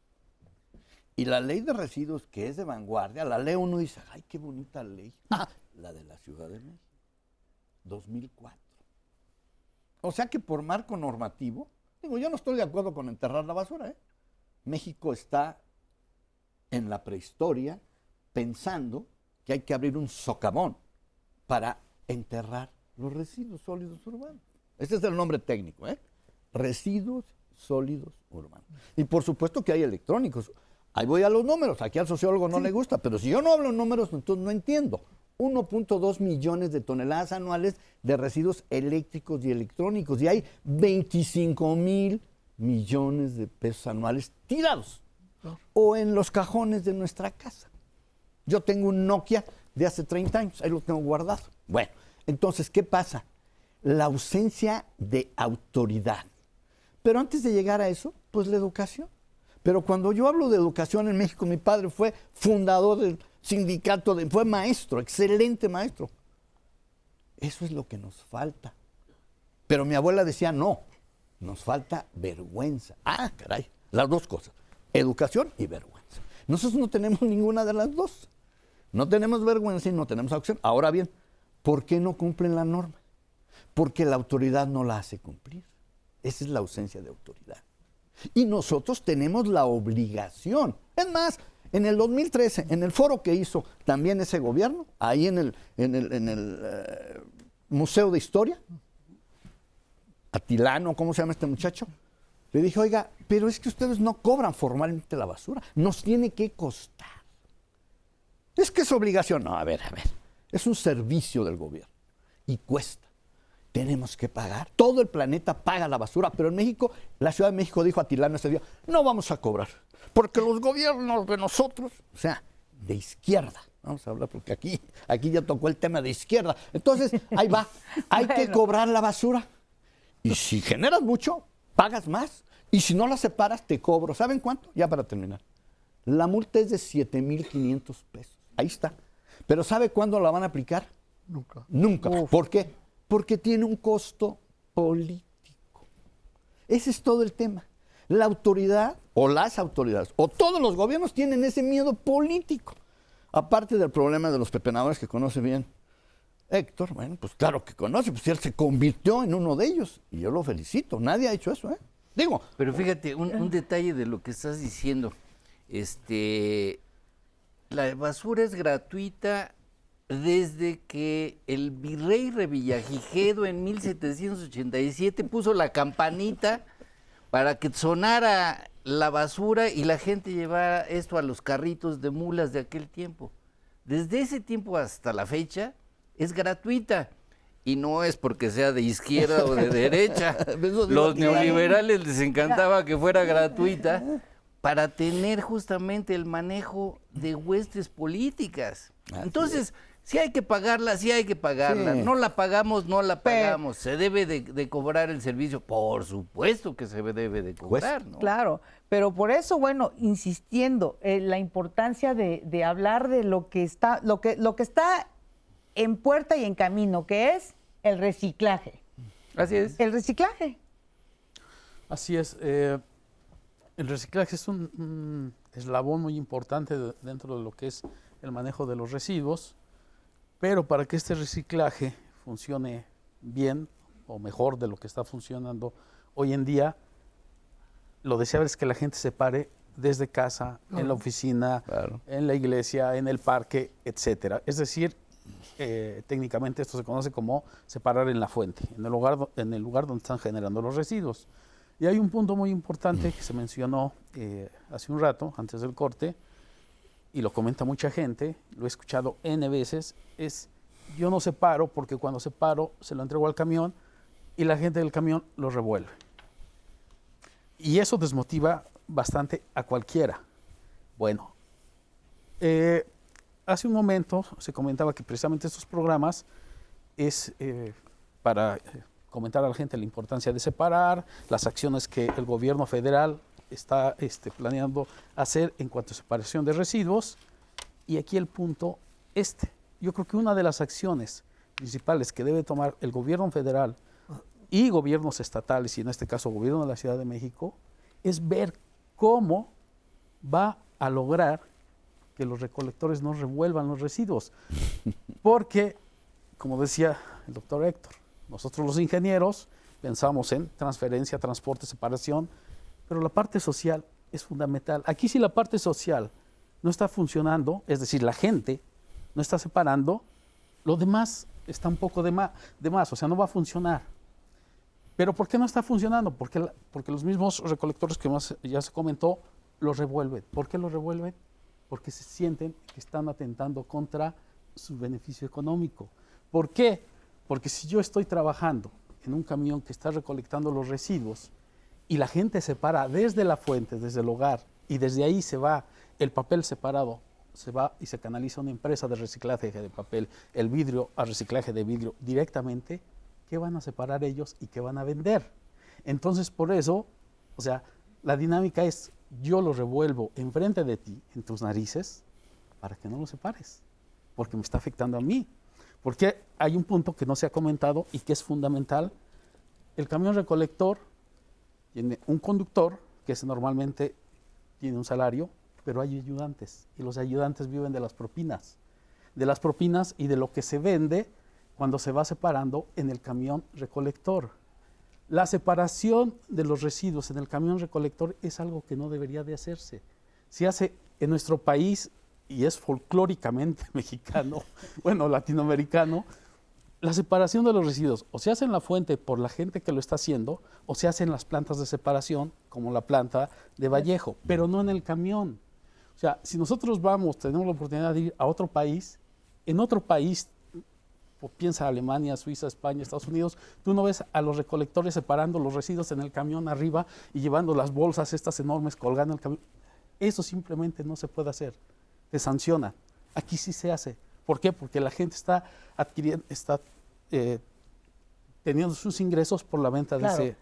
Y la ley de residuos, que es de vanguardia, la lee uno y dice, ¡ay, qué bonita ley! Ah, la de la Ciudad de México, 2004. O sea que por marco normativo, digo, yo no estoy de acuerdo con enterrar la basura, ¿eh? México está en la prehistoria pensando que hay que abrir un socavón para enterrar los residuos sólidos urbanos. Ese es el nombre técnico, ¿eh? Residuos sólidos urbanos. Y por supuesto que hay electrónicos. Ahí voy a los números. Aquí al sociólogo no le gusta, pero si yo no hablo en números, entonces no entiendo. 1.2 millones de toneladas anuales de residuos eléctricos y electrónicos. Y hay 25,000 millones de pesos anuales tirados o en los cajones de nuestra casa. Yo tengo un Nokia de hace 30 años, ahí lo tengo guardado. Bueno, entonces, ¿qué pasa? La ausencia de autoridad. Pero antes de llegar a eso, pues la educación. Pero cuando yo hablo de educación en México, mi padre fue fundador del sindicato, fue maestro, excelente maestro. Eso es lo que nos falta. Pero mi abuela decía, no, nos falta vergüenza. Ah, caray, las dos cosas, educación y vergüenza. Nosotros no tenemos ninguna de las dos. No tenemos vergüenza y no tenemos acción. Ahora bien, ¿por qué no cumplen la norma? Porque la autoridad no la hace cumplir. Esa es la ausencia de autoridad. Y nosotros tenemos la obligación. Es más, en el 2013, en el foro que hizo también ese gobierno, ahí en el Museo de Historia, Atilano, ¿cómo se llama este muchacho? Le dije, oiga, pero es que ustedes no cobran formalmente la basura, nos tiene que costar. Es que es obligación. No, a ver, es un servicio del gobierno y cuesta. Tenemos que pagar. Todo el planeta paga la basura, pero en México, la Ciudad de México dijo a Atilano ese día, no vamos a cobrar, porque los gobiernos de nosotros, o sea, de izquierda, Vamos a hablar porque aquí ya tocó el tema de izquierda. Entonces, ahí va. Hay que cobrar la basura. Y si generas mucho, pagas más. Y si no la separas, te cobro. ¿Saben cuánto? Ya para terminar. La multa es de 7,500 pesos. Ahí está. Pero ¿sabe cuándo la van a aplicar? Nunca. Nunca. ¿Por qué? Porque tiene un costo político. Ese es todo el tema. La autoridad, o las autoridades, o todos los gobiernos tienen ese miedo político. Aparte del problema de los pepenadores que conoce bien Héctor, bueno, pues claro que conoce, pues él se convirtió en uno de ellos. Y yo lo felicito. Nadie ha hecho eso, ¿eh? Digo. Pero fíjate, un detalle de lo que estás diciendo. La basura es gratuita desde que el virrey Revillagigedo en 1787 puso la campanita para que sonara la basura y la gente llevara esto a los carritos de mulas de aquel tiempo. Desde ese tiempo hasta la fecha es gratuita. Y no es porque sea de izquierda o de derecha. Los neoliberales les encantaba que fuera gratuita para tener justamente el manejo de huestes políticas. Entonces, sí hay que pagarla, sí hay que pagarla. Sí. No la pagamos, no la pagamos. Se debe de cobrar el servicio. Por supuesto que se debe de cobrar, ¿no? Claro, pero por eso, bueno, insistiendo en la importancia de hablar de lo que está en puerta y en camino, que es el reciclaje. Así es. El reciclaje. Así es. El reciclaje es un eslabón muy importante dentro de lo que es el manejo de los residuos, pero para que este reciclaje funcione bien o mejor de lo que está funcionando hoy en día, lo deseable es que la gente se pare desde casa, en la oficina, en la iglesia, en el parque, etcétera. Es decir, técnicamente esto se conoce como separar en la fuente, en el lugar donde están generando los residuos. Y hay un punto muy importante que se mencionó hace un rato, antes del corte, y lo comenta mucha gente, lo he escuchado N veces, es yo no separo porque cuando separo se lo entrego al camión y la gente del camión lo revuelve. Y eso desmotiva bastante a cualquiera. Bueno, hace un momento se comentaba que precisamente estos programas es para comentar a la gente la importancia de separar, las acciones que el gobierno federal está planeando hacer en cuanto a separación de residuos. Y aquí el punto yo creo que una de las acciones principales que debe tomar el gobierno federal y gobiernos estatales, y en este caso gobierno de la Ciudad de México, es ver cómo va a lograr que los recolectores no revuelvan los residuos. Porque, como decía el doctor Héctor, nosotros los ingenieros pensamos en transferencia, transporte, separación, pero la parte social es fundamental. Aquí si la parte social no está funcionando, es decir, la gente no está separando, lo demás está un poco de más, o sea, no va a funcionar. ¿Pero por qué no está funcionando? Porque los mismos recolectores que ya se comentó, los revuelven. ¿Por qué los revuelven? Porque se sienten que están atentando contra su beneficio económico. ¿Por qué? Porque si yo estoy trabajando en un camión que está recolectando los residuos y la gente se para desde la fuente, desde el hogar, y desde ahí se va el papel separado, se va y se canaliza a una empresa de reciclaje de papel, el vidrio a reciclaje de vidrio directamente, ¿qué van a separar ellos y qué van a vender? Entonces, por eso, o sea, la dinámica es, yo lo revuelvo enfrente de ti, en tus narices, para que no lo separes, porque me está afectando a mí. Porque hay un punto que no se ha comentado y que es fundamental. El camión recolector tiene un conductor, que normalmente tiene un salario, pero hay ayudantes, y los ayudantes viven de las propinas y de lo que se vende cuando se va separando en el camión recolector. La separación de los residuos en el camión recolector es algo que no debería de hacerse. Se hace en nuestro país, y es folclóricamente mexicano, bueno, latinoamericano, la separación de los residuos o se hace en la fuente por la gente que lo está haciendo, o se hace en las plantas de separación, como la planta de Vallejo, pero no en el camión. O sea, si nosotros tenemos la oportunidad de ir a otro país, en otro país, piensa Alemania, Suiza, España, Estados Unidos, tú no ves a los recolectores separando los residuos en el camión arriba y llevando las bolsas estas enormes colgando en el camión. Eso simplemente no se puede hacer. Te sancionan. aquí sí se hace. ¿Por qué? Porque la gente está adquiriendo, teniendo sus ingresos por la venta Claro. de ese.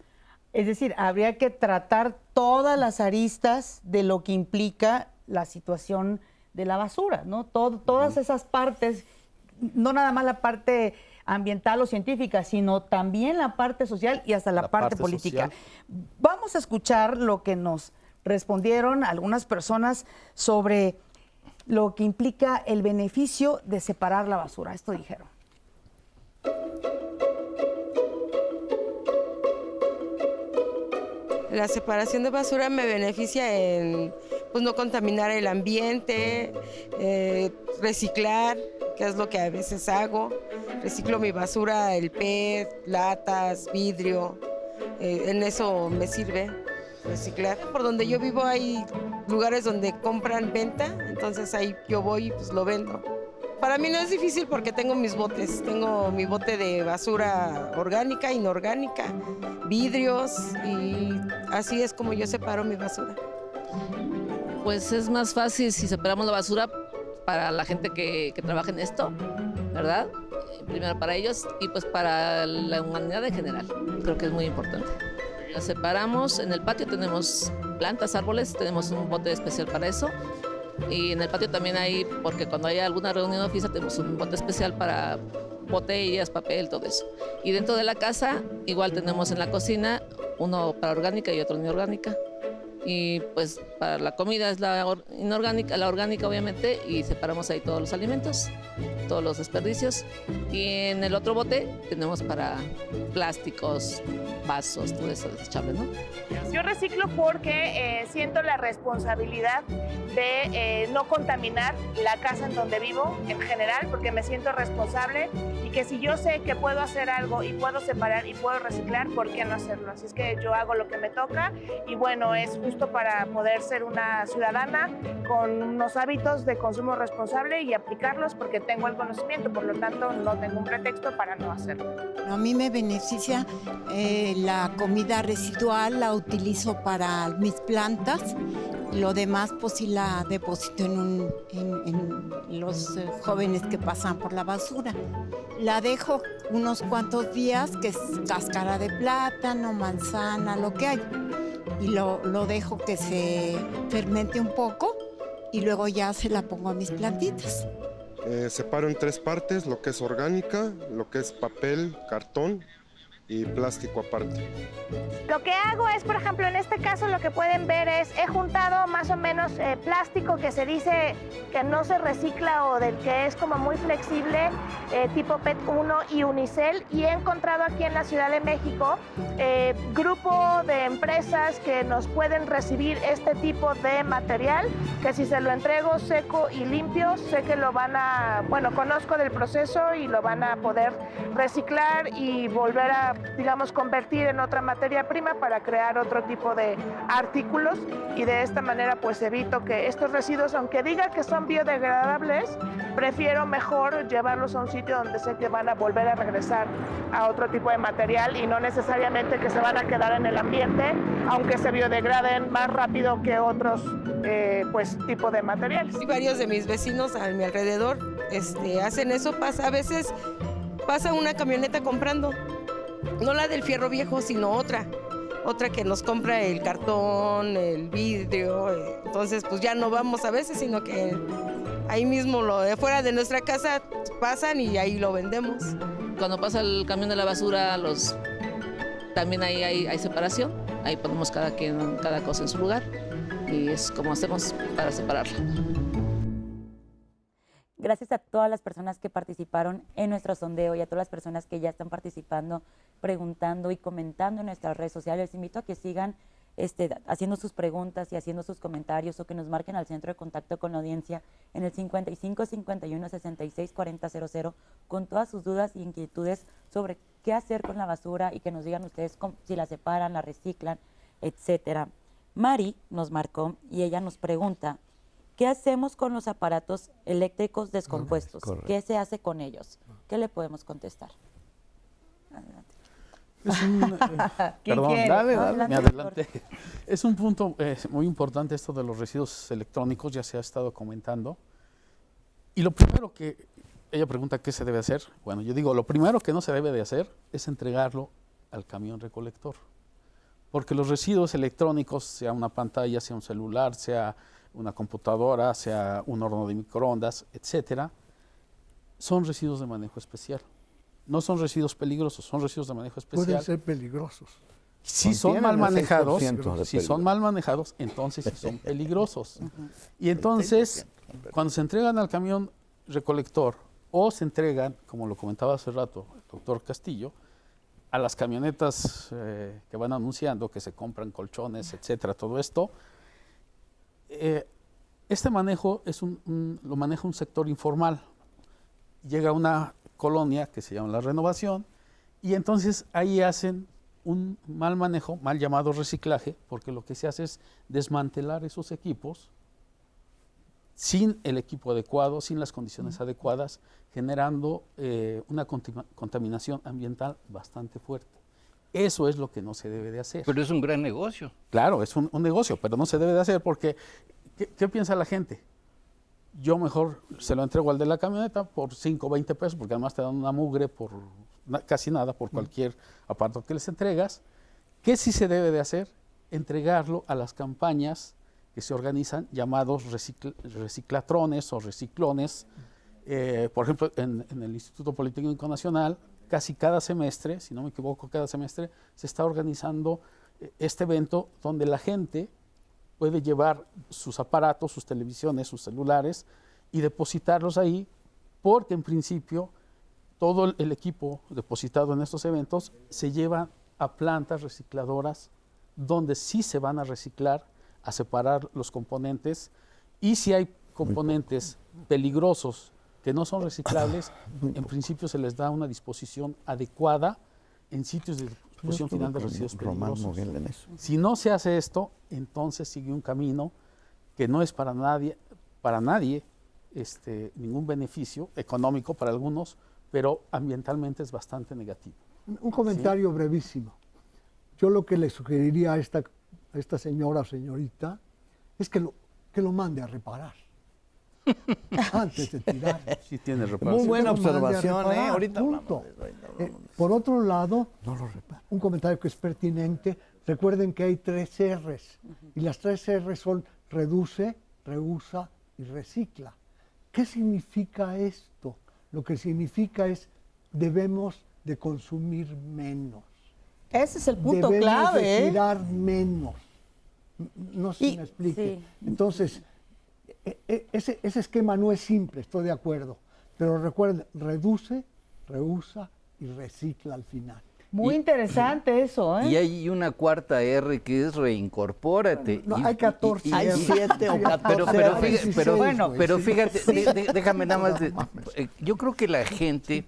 Es decir, habría que tratar todas las aristas de lo que implica la situación de la basura, ¿no? Todas esas partes, no nada más la parte ambiental o científica, sino también la parte social y hasta la parte política. social. Vamos a escuchar lo que nos respondieron algunas personas sobre lo que implica el beneficio de separar la basura. Esto dijeron. La separación de basura me beneficia en pues, no contaminar el ambiente, reciclar, que es lo que a veces hago. Reciclo mi basura, el PET, latas, vidrio. En eso me sirve reciclar. Por donde yo vivo hay lugares donde compran venta, entonces ahí yo voy y pues lo vendo. Para mí no es difícil porque tengo mis botes. Tengo mi bote de basura orgánica, inorgánica, vidrios y así es como yo separo mi basura. Pues es más fácil si separamos la basura para la gente que trabaja en esto, ¿verdad? Primero para ellos y pues para la humanidad en general. Creo que es muy importante. La separamos, en el patio tenemos plantas, árboles, tenemos un bote especial para eso. Y en el patio también hay, porque cuando hay alguna reunión oficial tenemos un bote especial para botellas, papel, todo eso. Y dentro de la casa igual tenemos en la cocina uno para orgánica y otro inorgánica. Y pues para la comida es la inorgánica, la orgánica obviamente, y separamos ahí todos los alimentos, todos los desperdicios. Y en el otro bote tenemos para plásticos, vasos, todo eso desechable, ¿no? Yo reciclo porque siento la responsabilidad de no contaminar la casa en donde vivo en general, porque me siento responsable y que si yo sé que puedo hacer algo y puedo separar y puedo reciclar, ¿por qué no hacerlo? Así es que yo hago lo que me toca y bueno, es justo para poder ser una ciudadana con unos hábitos de consumo responsable y aplicarlos porque tengo el conocimiento, por lo tanto no tengo un pretexto para no hacerlo. A mí me beneficia la comida residual, la utilizo para mis plantas. Lo demás, pues sí la deposito en los jóvenes que pasan por la basura. La dejo unos cuantos días, que es cáscara de plátano, manzana, lo que hay. Y lo dejo que se fermente un poco y luego ya se la pongo a mis plantitas. Separo en 3 partes, lo que es orgánica, lo que es papel, cartón y plástico aparte. Lo que hago es, por ejemplo, en este caso lo que pueden ver es, he juntado más o menos plástico que se dice que no se recicla o del que es como muy flexible, tipo PET 1 y Unicel, y he encontrado aquí en la Ciudad de México grupo de empresas que nos pueden recibir este tipo de material, que si se lo entrego seco y limpio, sé que lo van a, bueno, conozco del proceso y lo van a poder reciclar y volver a, digamos, convertir en otra materia prima para crear otro tipo de artículos y de esta manera pues evito que estos residuos, aunque diga que son biodegradables, prefiero mejor llevarlos a un sitio donde sé que van a volver a regresar a otro tipo de material y no necesariamente que se van a quedar en el ambiente, aunque se biodegraden más rápido que otros pues tipo de materiales. Y varios de mis vecinos a mi alrededor hacen eso, a veces pasa una camioneta comprando. No la del fierro viejo, sino otra que nos compra el cartón, el vidrio, entonces pues ya no vamos a veces, sino que ahí mismo fuera de nuestra casa pasan y ahí lo vendemos. Cuando pasa el camión de la basura, también ahí hay separación, ahí ponemos cada cosa en su lugar y es como hacemos para separarla. Gracias a todas las personas que participaron en nuestro sondeo y a todas las personas que ya están participando, preguntando y comentando en nuestras redes sociales. Les invito a que sigan haciendo sus preguntas y haciendo sus comentarios o que nos marquen al centro de contacto con la audiencia en el 55 51 66 40 00 con todas sus dudas e inquietudes sobre qué hacer con la basura y que nos digan ustedes si la separan, la reciclan, etcétera. Mari nos marcó y ella nos pregunta: ¿qué hacemos con los aparatos eléctricos descompuestos? ¿Qué se hace con ellos? ¿Qué le podemos contestar? Adelante. Perdón, quiere? dale, me adelanté. Es un punto muy importante esto de los residuos electrónicos, ya se ha estado comentando. Y lo primero que ella pregunta qué se debe hacer. Bueno, yo digo, lo primero que no se debe de hacer es entregarlo al camión recolector. Porque los residuos electrónicos, sea una pantalla, sea un celular, sea una computadora, sea un horno de microondas, etcétera, son residuos de manejo especial. No son residuos peligrosos, son residuos de manejo especial. Pueden ser peligrosos. Si son mal manejados, si son mal manejados, entonces sí son peligrosos. Y entonces, cuando se entregan al camión recolector o se entregan, como lo comentaba hace rato el doctor Castillo, a las camionetas que van anunciando que se compran colchones, etcétera, todo esto, este manejo lo maneja un sector informal. Llega una colonia que se llama La Renovación y entonces ahí hacen un mal manejo, mal llamado reciclaje, porque lo que se hace es desmantelar esos equipos sin el equipo adecuado, sin las condiciones adecuadas, generando una contaminación ambiental bastante fuerte. Eso es lo que no se debe de hacer. Pero es un gran negocio. Claro, es un negocio, pero no se debe de hacer porque, ¿qué piensa la gente? Yo mejor se lo entrego al de la camioneta por 5 o 20 pesos, porque además te dan una mugre por casi nada, por cualquier aparato que les entregas. ¿Qué sí se debe de hacer? Entregarlo a las campañas que se organizan llamados reciclatrones o reciclones. Por ejemplo, en el Instituto Politécnico Nacional, casi cada semestre, si no me equivoco, cada semestre se está organizando este evento donde la gente puede llevar sus aparatos, sus televisiones, sus celulares y depositarlos ahí, porque en principio todo el equipo depositado en estos eventos se lleva a plantas recicladoras donde sí se van a reciclar, a separar los componentes, y si hay componentes peligrosos que no son reciclables, en principio se les da una disposición adecuada en sitios de disposición final de residuos peligrosos. Si no se hace esto, entonces sigue un camino que no es para nadie ningún beneficio económico para algunos, pero ambientalmente es bastante negativo. Un comentario brevísimo. Yo lo que le sugeriría a esta señora o señorita es que lo mande a reparar. Antes de tirar. Sí tiene reparación. Muy buena observación, ahorita punto. Por otro lado, un comentario que es pertinente, recuerden que hay 3 R's, y las 3 R's son reduce, reusa y recicla. ¿Qué significa esto? Lo que significa es debemos de consumir menos. Ese es el punto debemos clave. De tirar menos. No sé si me explique. Sí. Entonces, ese esquema no es simple, estoy de acuerdo. Pero recuerden, reduce, reusa y recicla al final. Muy interesante eso, ¿eh? Y hay una cuarta R que es reincorpórate. No, hay 14. Hay 7 o 14. Pero fíjate, déjame nada más. Yo creo que la gente,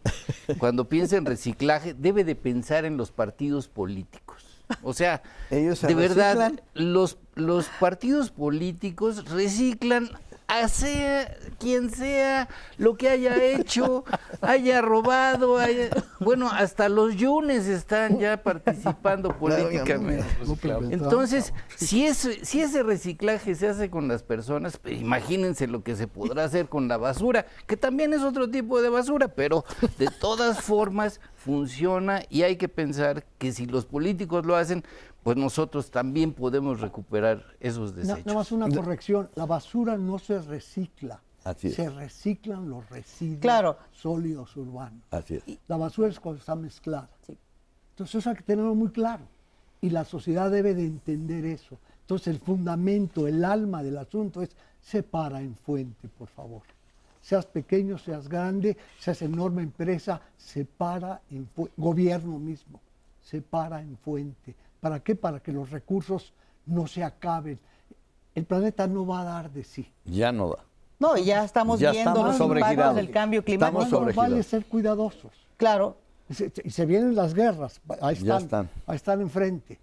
cuando piensa en reciclaje, debe de pensar en los partidos políticos. O sea, ¿Ellos de verdad, reciclan? los partidos políticos reciclan a sea quien sea, lo que haya hecho, haya robado, bueno, hasta los yunes están ya participando políticamente. Entonces, si ese reciclaje se hace con las personas, pues imagínense lo que se podrá hacer con la basura, que también es otro tipo de basura, pero de todas formas funciona, y hay que pensar que si los políticos lo hacen, pues nosotros también podemos recuperar esos desechos. Nada más una corrección, la basura no se recicla, Así es. se reciclan los residuos sólidos urbanos. Así es. La basura es cuando está mezclada. Entonces eso hay que tenerlo muy claro, y la sociedad debe de entender eso. Entonces el fundamento, el alma del asunto es separa en fuente, por favor. Seas pequeño, seas grande, seas enorme empresa, separa en fuente, gobierno mismo, separa en fuente. ¿Para qué? Para que los recursos no se acaben. El planeta no va a dar de sí. Ya no da. No, y ya estamos viendo los impactos del cambio climático. Más vale ser cuidadosos. Claro. Y se vienen las guerras, ahí están enfrente.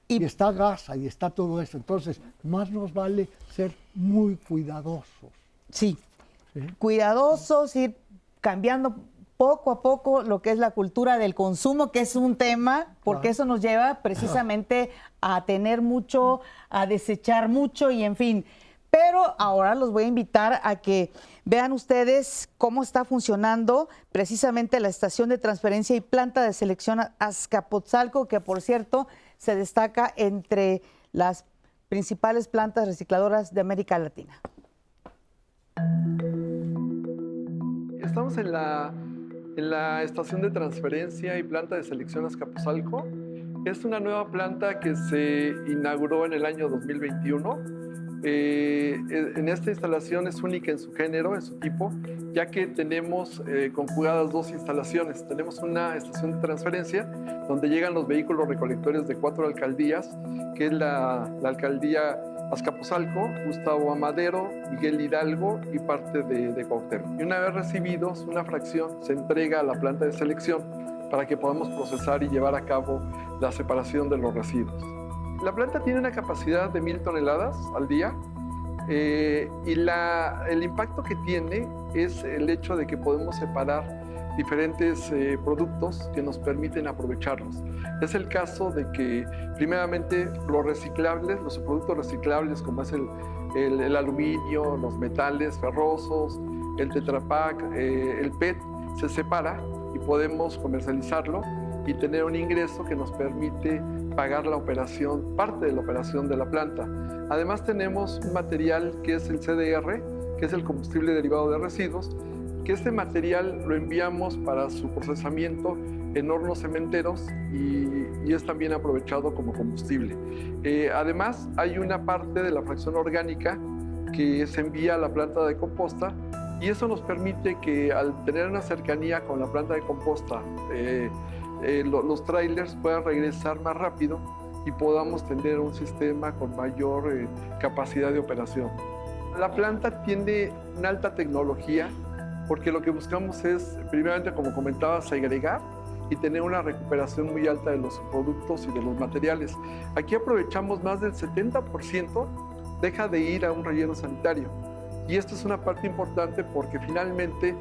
Y está Gaza y está todo eso. Entonces, más nos vale ser muy cuidadosos. Sí. Cuidadosos, ir cambiando poco a poco lo que es la cultura del consumo, que es un tema, porque eso nos lleva precisamente a tener mucho, a desechar mucho y en fin. Pero ahora los voy a invitar a que Vean ustedes cómo está funcionando precisamente la estación de transferencia y planta de selección Azcapotzalco, que por cierto se destaca entre las principales plantas recicladoras de América Latina. Estamos en la estación de transferencia y planta de selección Azcapotzalco. Es una nueva planta que se inauguró en el año 2021. En esta instalación es única en su género, en su tipo, ya que tenemos conjugadas dos instalaciones. Tenemos una estación de transferencia donde llegan los vehículos recolectores de 4 alcaldías, que es la alcaldía Azcapotzalco, Gustavo Amadero, Miguel Hidalgo y parte de Cuauhtémoc. Y una vez recibidos, una fracción se entrega a la planta de selección para que podamos procesar y llevar a cabo la separación de los residuos. La planta tiene una capacidad de 1000 toneladas al día y el impacto que tiene es el hecho de que podemos separar diferentes productos que nos permiten aprovecharlos. Es el caso de que, primeramente, los reciclables, los productos reciclables como es el aluminio, los metales ferrosos, el Tetra Pak, el PET, se separa y podemos comercializarlo y tener un ingreso que nos permite pagar la operación, parte de la operación de la planta. Además tenemos un material que es el CDR, que es el combustible derivado de residuos, que este material lo enviamos para su procesamiento en hornos cementeros y es también aprovechado como combustible. Además hay una parte de la fracción orgánica que se envía a la planta de composta y eso nos permite que al tener una cercanía con la planta de composta, los trailers puedan regresar más rápido y podamos tener un sistema con mayor capacidad de operación. La planta tiene una alta tecnología porque lo que buscamos es, primeramente, como comentaba, segregar y tener una recuperación muy alta de los productos y de los materiales. Aquí aprovechamos más del 70%, deja de ir a un relleno sanitario. Y esto es una parte importante porque finalmente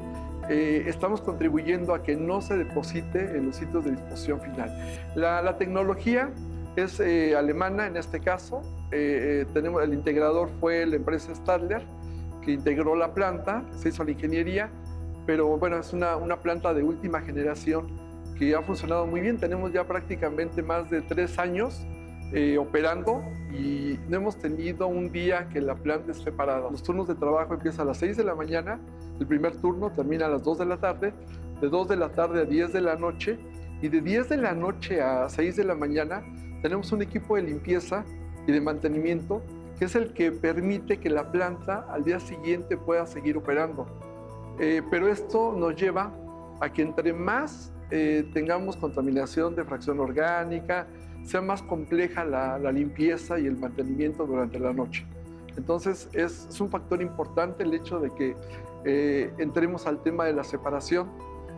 estamos contribuyendo a que no se deposite en los sitios de disposición final. La tecnología es alemana en este caso. Tenemos, el integrador fue la empresa Stadler, que integró la planta, se hizo la ingeniería, pero bueno, es una planta de última generación que ha funcionado muy bien. Tenemos ya prácticamente más de 3 años operando y no hemos tenido un día que la planta esté parada. Los turnos de trabajo empiezan a las 6 de la mañana, el primer turno termina a las 2 de la tarde, de 2 de la tarde a 10 de la noche y de 10 de la noche a 6 de la mañana tenemos un equipo de limpieza y de mantenimiento que es el que permite que la planta al día siguiente pueda seguir operando. Pero esto nos lleva a que entre más tengamos contaminación de fracción orgánica, sea más compleja la limpieza y el mantenimiento durante la noche. Entonces es un factor importante el hecho de que entremos al tema de la separación,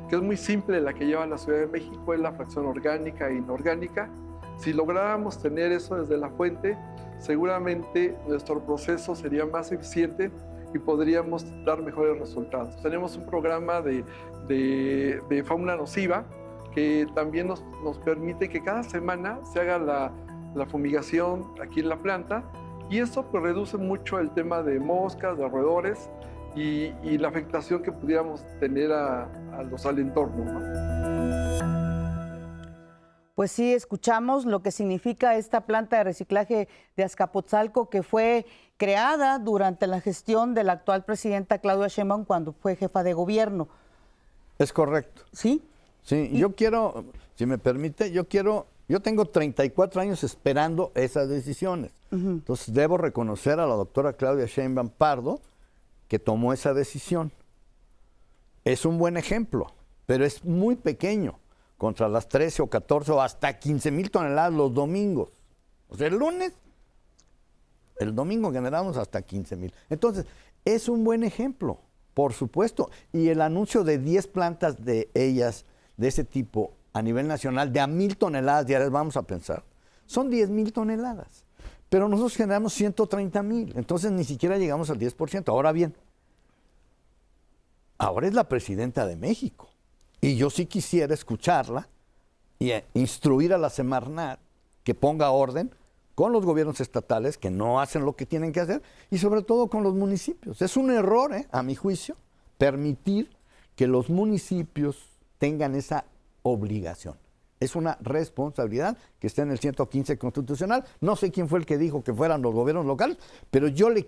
que es muy simple la que lleva la Ciudad de México, es la fracción orgánica e inorgánica. Si lográramos tener eso desde la fuente, seguramente nuestro proceso sería más eficiente y podríamos dar mejores resultados. Tenemos un programa de fauna nociva que también nos permite que cada semana se haga la fumigación aquí en la planta y eso pues reduce mucho el tema de moscas, de roedores y la afectación que pudiéramos tener al entorno, ¿no? Pues sí, escuchamos lo que significa esta planta de reciclaje de Azcapotzalco que fue creada durante la gestión de la actual presidenta Claudia Sheinbaum cuando fue jefa de gobierno. Es correcto. ¿Sí? Sí, yo quiero, si me permite, yo tengo 34 años esperando esas decisiones. Entonces debo reconocer a la doctora Claudia Sheinbaum Pardo que tomó esa decisión. Es un buen ejemplo, pero es muy pequeño contra las 13 o 14 o hasta 15,000 toneladas los domingos. O sea, el domingo generamos hasta 15,000. Entonces, es un buen ejemplo, por supuesto. Y el anuncio de 10 plantas de ellas, de ese tipo, a nivel nacional, de a 1,000 toneladas diarias, vamos a pensar, son 10,000 toneladas. Pero nosotros generamos 130,000, entonces ni siquiera llegamos al 10%. Ahora bien, ahora es la presidenta de México. Y yo sí quisiera escucharla y instruir a la Semarnat que ponga orden, con los gobiernos estatales que no hacen lo que tienen que hacer y sobre todo con los municipios. Es un error, a mi juicio, permitir que los municipios tengan esa obligación. Es una responsabilidad que está en el 115 constitucional. No sé quién fue el que dijo que fueran los gobiernos locales, pero yo le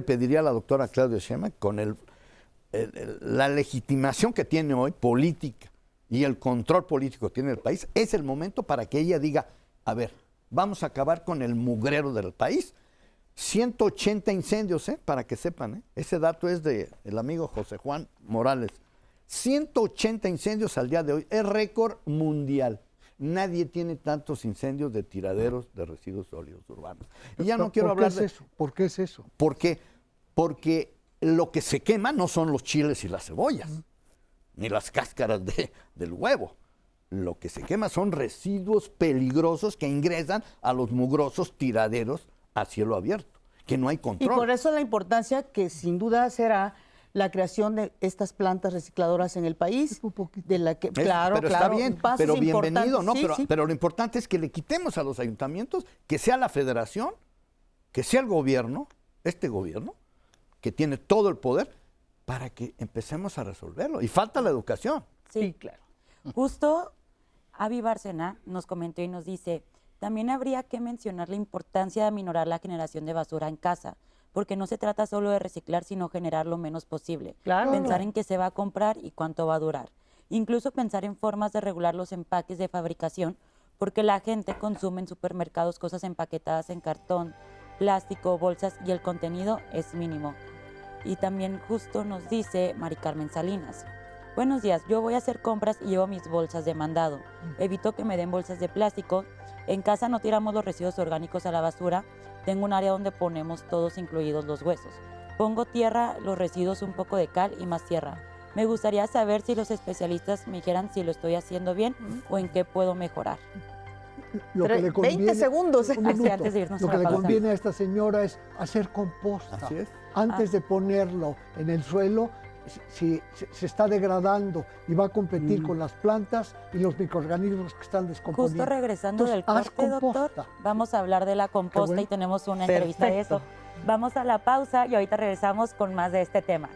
pediría a la doctora Claudia Sheinbaum, con la legitimación que tiene hoy política y el control político que tiene el país, es el momento para que ella diga, a ver, vamos a acabar con el mugrero del país. 180 incendios, para que sepan, ese dato es del amigo José Juan Morales. 180 incendios al día de hoy, es récord mundial. Nadie tiene tantos incendios de tiraderos de residuos sólidos urbanos. Y ya no quiero hablar de eso. ¿Por qué es eso? Porque lo que se quema no son los chiles y las cebollas, ni las cáscaras del huevo. Lo que se quema son residuos peligrosos que ingresan a los mugrosos tiraderos a cielo abierto, que no hay control. Y por eso la importancia que sin duda será la creación de estas plantas recicladoras en el país, de la que, pero está bien, pero bienvenido, ¿no? Sí, pero lo importante es que le quitemos a los ayuntamientos, que sea la federación, que sea el gobierno, este gobierno, que tiene todo el poder, para que empecemos a resolverlo. Y falta la educación. Sí, claro. Justo Avi Bárcena nos comentó y nos dice, también habría que mencionar la importancia de aminorar la generación de basura en casa, porque no se trata solo de reciclar, sino generar lo menos posible. Claro. Pensar en qué se va a comprar y cuánto va a durar. Incluso pensar en formas de regular los empaques de fabricación, porque la gente consume en supermercados cosas empaquetadas en cartón, plástico, bolsas, y el contenido es mínimo. Y también justo nos dice Mari Carmen Salinas, buenos días, yo voy a hacer compras y llevo mis bolsas de mandado. Evito que me den bolsas de plástico. En casa no tiramos los residuos orgánicos a la basura. Tengo un área donde ponemos todos, incluidos los huesos. Pongo tierra, los residuos, un poco de cal y más tierra. Me gustaría saber si los especialistas me dijeran si lo estoy haciendo bien o en qué puedo mejorar. Lo que le conviene, 20 segundos. Antes de irnos lo a que la le pausa. conviene a esta señora es hacer composta. Así es. Antes de ponerlo en el suelo, se está degradando y va a competir con las plantas y los microorganismos que están descomponiendo. Justo regresando del Entonces, haz corte, doctor, composta. vamos a hablar de la composta bueno. y tenemos una entrevista de eso. Vamos a la pausa y ahorita regresamos con más de este tema.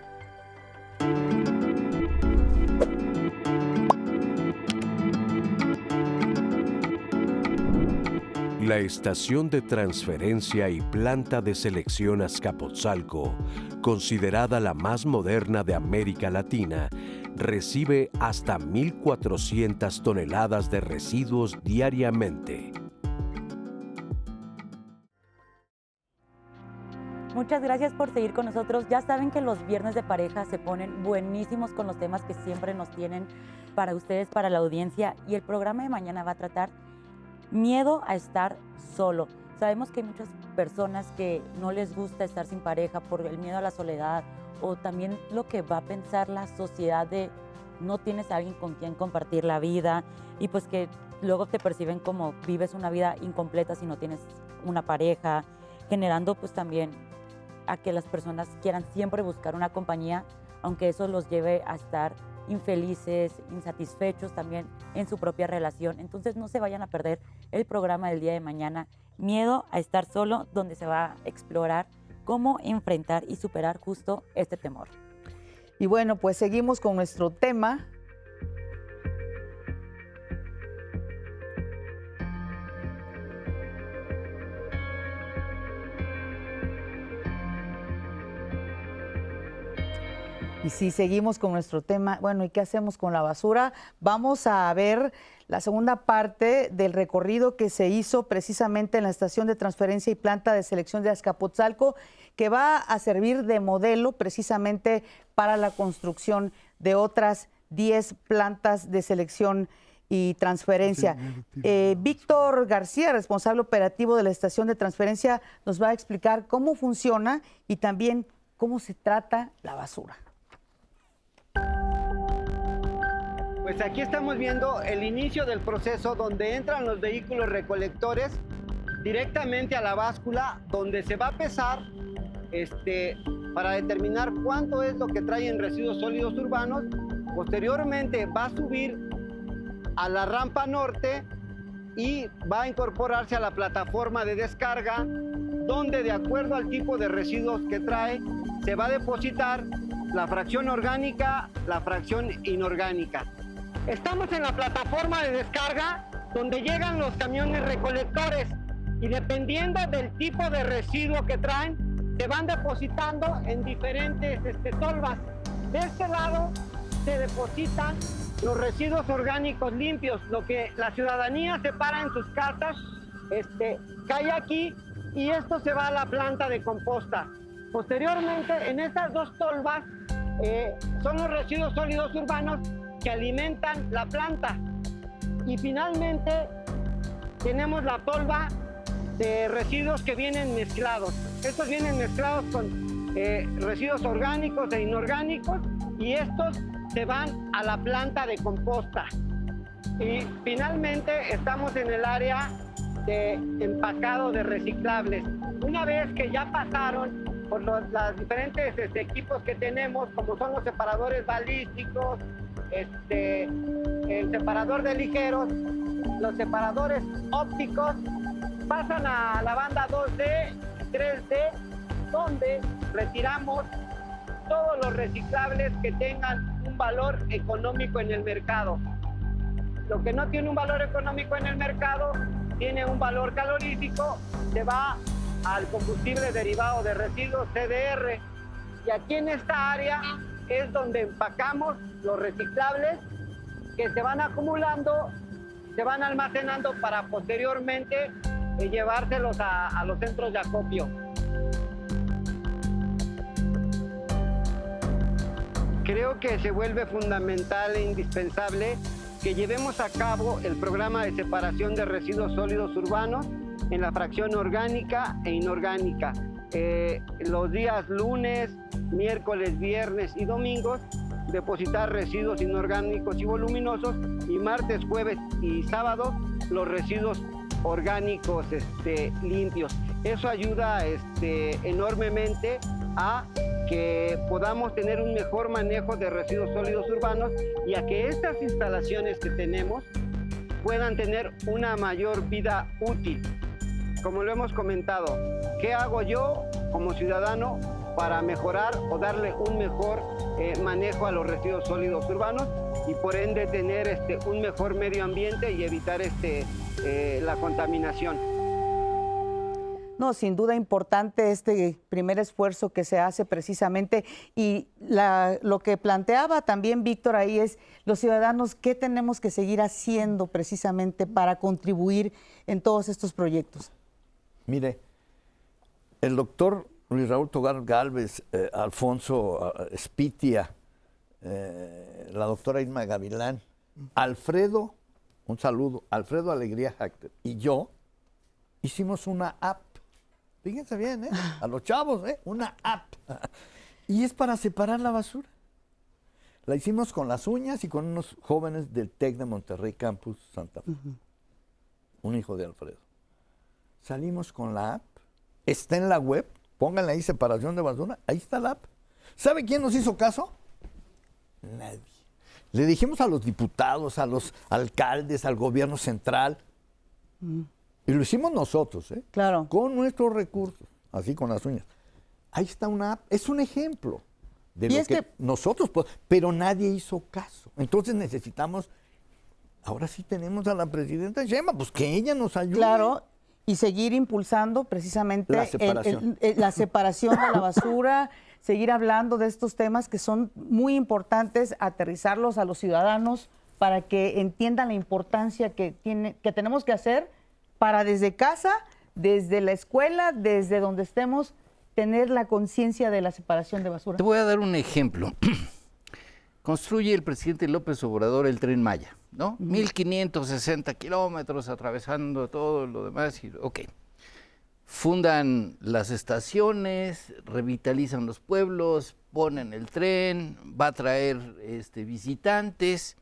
La estación de transferencia y planta de selección Azcapotzalco, considerada la más moderna de América Latina, recibe hasta 1.400 toneladas de residuos diariamente. Muchas gracias por seguir con nosotros. Ya saben que los viernes de pareja se ponen buenísimos con los temas que siempre nos tienen para ustedes, para la audiencia, y el programa de mañana va a tratar miedo a estar solo. Sabemos que hay muchas personas que no les gusta estar sin pareja por el miedo a la soledad o también lo que va a pensar la sociedad de no tienes a alguien con quien compartir la vida y pues que luego te perciben como vives una vida incompleta si no tienes una pareja, generando pues también a que las personas quieran siempre buscar una compañía, aunque eso los lleve a estar infelices, insatisfechos también en su propia relación. Entonces no se vayan a perder el programa del día de mañana, Miedo a estar solo, donde se va a explorar cómo enfrentar y superar justo este temor. Y bueno, pues seguimos con nuestro tema. Y si seguimos con nuestro tema, bueno, ¿y qué hacemos con la basura? Vamos a ver la segunda parte del recorrido que se hizo precisamente en la estación de transferencia y planta de selección de Azcapotzalco, que va a servir de modelo precisamente para la construcción de otras 10 plantas de selección y transferencia. Víctor García, responsable operativo de la estación de transferencia, nos va a explicar cómo funciona y también cómo se trata la basura. Pues aquí estamos viendo el inicio del proceso donde entran los vehículos recolectores directamente a la báscula donde se va a pesar para determinar cuánto es lo que traen residuos sólidos urbanos. Posteriormente va a subir a la rampa norte y va a incorporarse a la plataforma de descarga, donde de acuerdo al tipo de residuos que trae, se va a depositar la fracción orgánica, la fracción inorgánica. Estamos en la plataforma de descarga, donde llegan los camiones recolectores, y dependiendo del tipo de residuo que traen, se van depositando en diferentes tolvas. De este lado se depositan los residuos orgánicos limpios, lo que la ciudadanía separa en sus casas, cae aquí y esto se va a la planta de composta. Posteriormente, en estas dos tolvas son los residuos sólidos urbanos que alimentan la planta. Y finalmente tenemos la tolva de residuos que vienen mezclados. Estos vienen mezclados con residuos orgánicos e inorgánicos, y estos se van a la planta de composta. Y finalmente estamos en el área de empacado de reciclables. Una vez que ya pasaron por los diferentes equipos que tenemos, como son los separadores balísticos, el separador de ligeros, los separadores ópticos, pasan a la banda 2D, 3D, donde retiramos todos los reciclables que tengan un valor económico en el mercado. Lo que no tiene un valor económico en el mercado tiene un valor calorífico, se va al combustible derivado de residuos, CDR. Y aquí en esta área es donde empacamos los reciclables que se van acumulando, se van almacenando para posteriormente llevárselos a los centros de acopio. Creo que se vuelve fundamental e indispensable que llevemos a cabo el programa de separación de residuos sólidos urbanos en la fracción orgánica e inorgánica. Los días lunes, miércoles, viernes y domingos, depositar residuos inorgánicos y voluminosos, y martes, jueves y sábado los residuos orgánicos limpios. Eso ayuda enormemente a que podamos tener un mejor manejo de residuos sólidos urbanos y a que estas instalaciones que tenemos puedan tener una mayor vida útil. Como lo hemos comentado, ¿qué hago yo como ciudadano para mejorar o darle un mejor manejo a los residuos sólidos urbanos y por ende tener un mejor medio ambiente y evitar la contaminación? No, sin duda importante este primer esfuerzo que se hace precisamente, y lo que planteaba también Víctor ahí es los ciudadanos, ¿qué tenemos que seguir haciendo precisamente para contribuir en todos estos proyectos? Mire, el doctor Luis Raúl Togar Gálvez, Alfonso Spitia, la doctora Irma Gavilán, Alfredo, un saludo, Alfredo Alegría Hacter y yo hicimos una app. Fíjense bien, a los chavos, una app. Y es para separar la basura. La hicimos con las uñas y con unos jóvenes del TEC de Monterrey Campus Santa Fe. Un hijo de Alfredo. Salimos con la app. Está en la web. Pónganle ahí separación de basura. Ahí está la app. ¿Sabe quién nos hizo caso? Nadie. Le dijimos a los diputados, a los alcaldes, al gobierno central. Y lo hicimos nosotros, Claro. Con nuestros recursos, así con las uñas. Ahí está una app, es un ejemplo de lo que nosotros podemos, pero nadie hizo caso. Entonces necesitamos, ahora sí tenemos a la presidenta Sheinbaum, pues que ella nos ayude. Claro, y seguir impulsando precisamente la separación, la separación de la basura, seguir hablando de estos temas que son muy importantes, aterrizarlos a los ciudadanos para que entiendan la importancia que tenemos que hacer para desde casa, desde la escuela, desde donde estemos, tener la conciencia de la separación de basura. Te voy a dar un ejemplo. Construye el presidente López Obrador el Tren Maya, ¿no? 1,560 kilómetros atravesando todo lo demás. Ok. Fundan las estaciones, revitalizan los pueblos, ponen el tren, va a traer visitantes.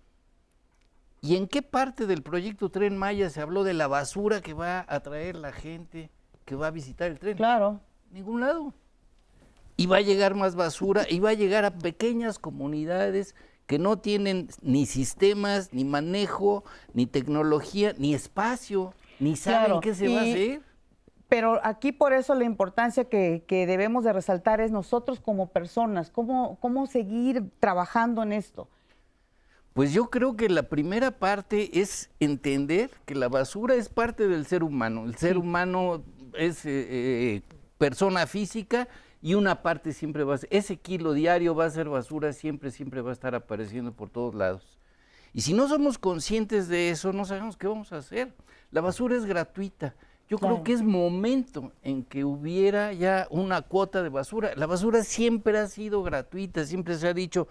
¿Y en qué parte del proyecto Tren Maya se habló de la basura que va a traer la gente que va a visitar el tren? Claro. Ningún lado. Y va a llegar más basura, y va a llegar a pequeñas comunidades que no tienen ni sistemas, ni manejo, ni tecnología, ni espacio, ni saben Claro, qué se va a hacer. Pero aquí por eso la importancia que debemos de resaltar es nosotros como personas, cómo seguir trabajando en esto. Pues yo creo que la primera parte es entender que la basura es parte del ser humano. El ser humano es persona física y una parte siempre va a ser, ese kilo diario va a ser basura, siempre va a estar apareciendo por todos lados. Y si no somos conscientes de eso, no sabemos qué vamos a hacer. La basura es gratuita. Yo creo que es momento en que hubiera ya una cuota de basura. La basura siempre ha sido gratuita, siempre se ha dicho,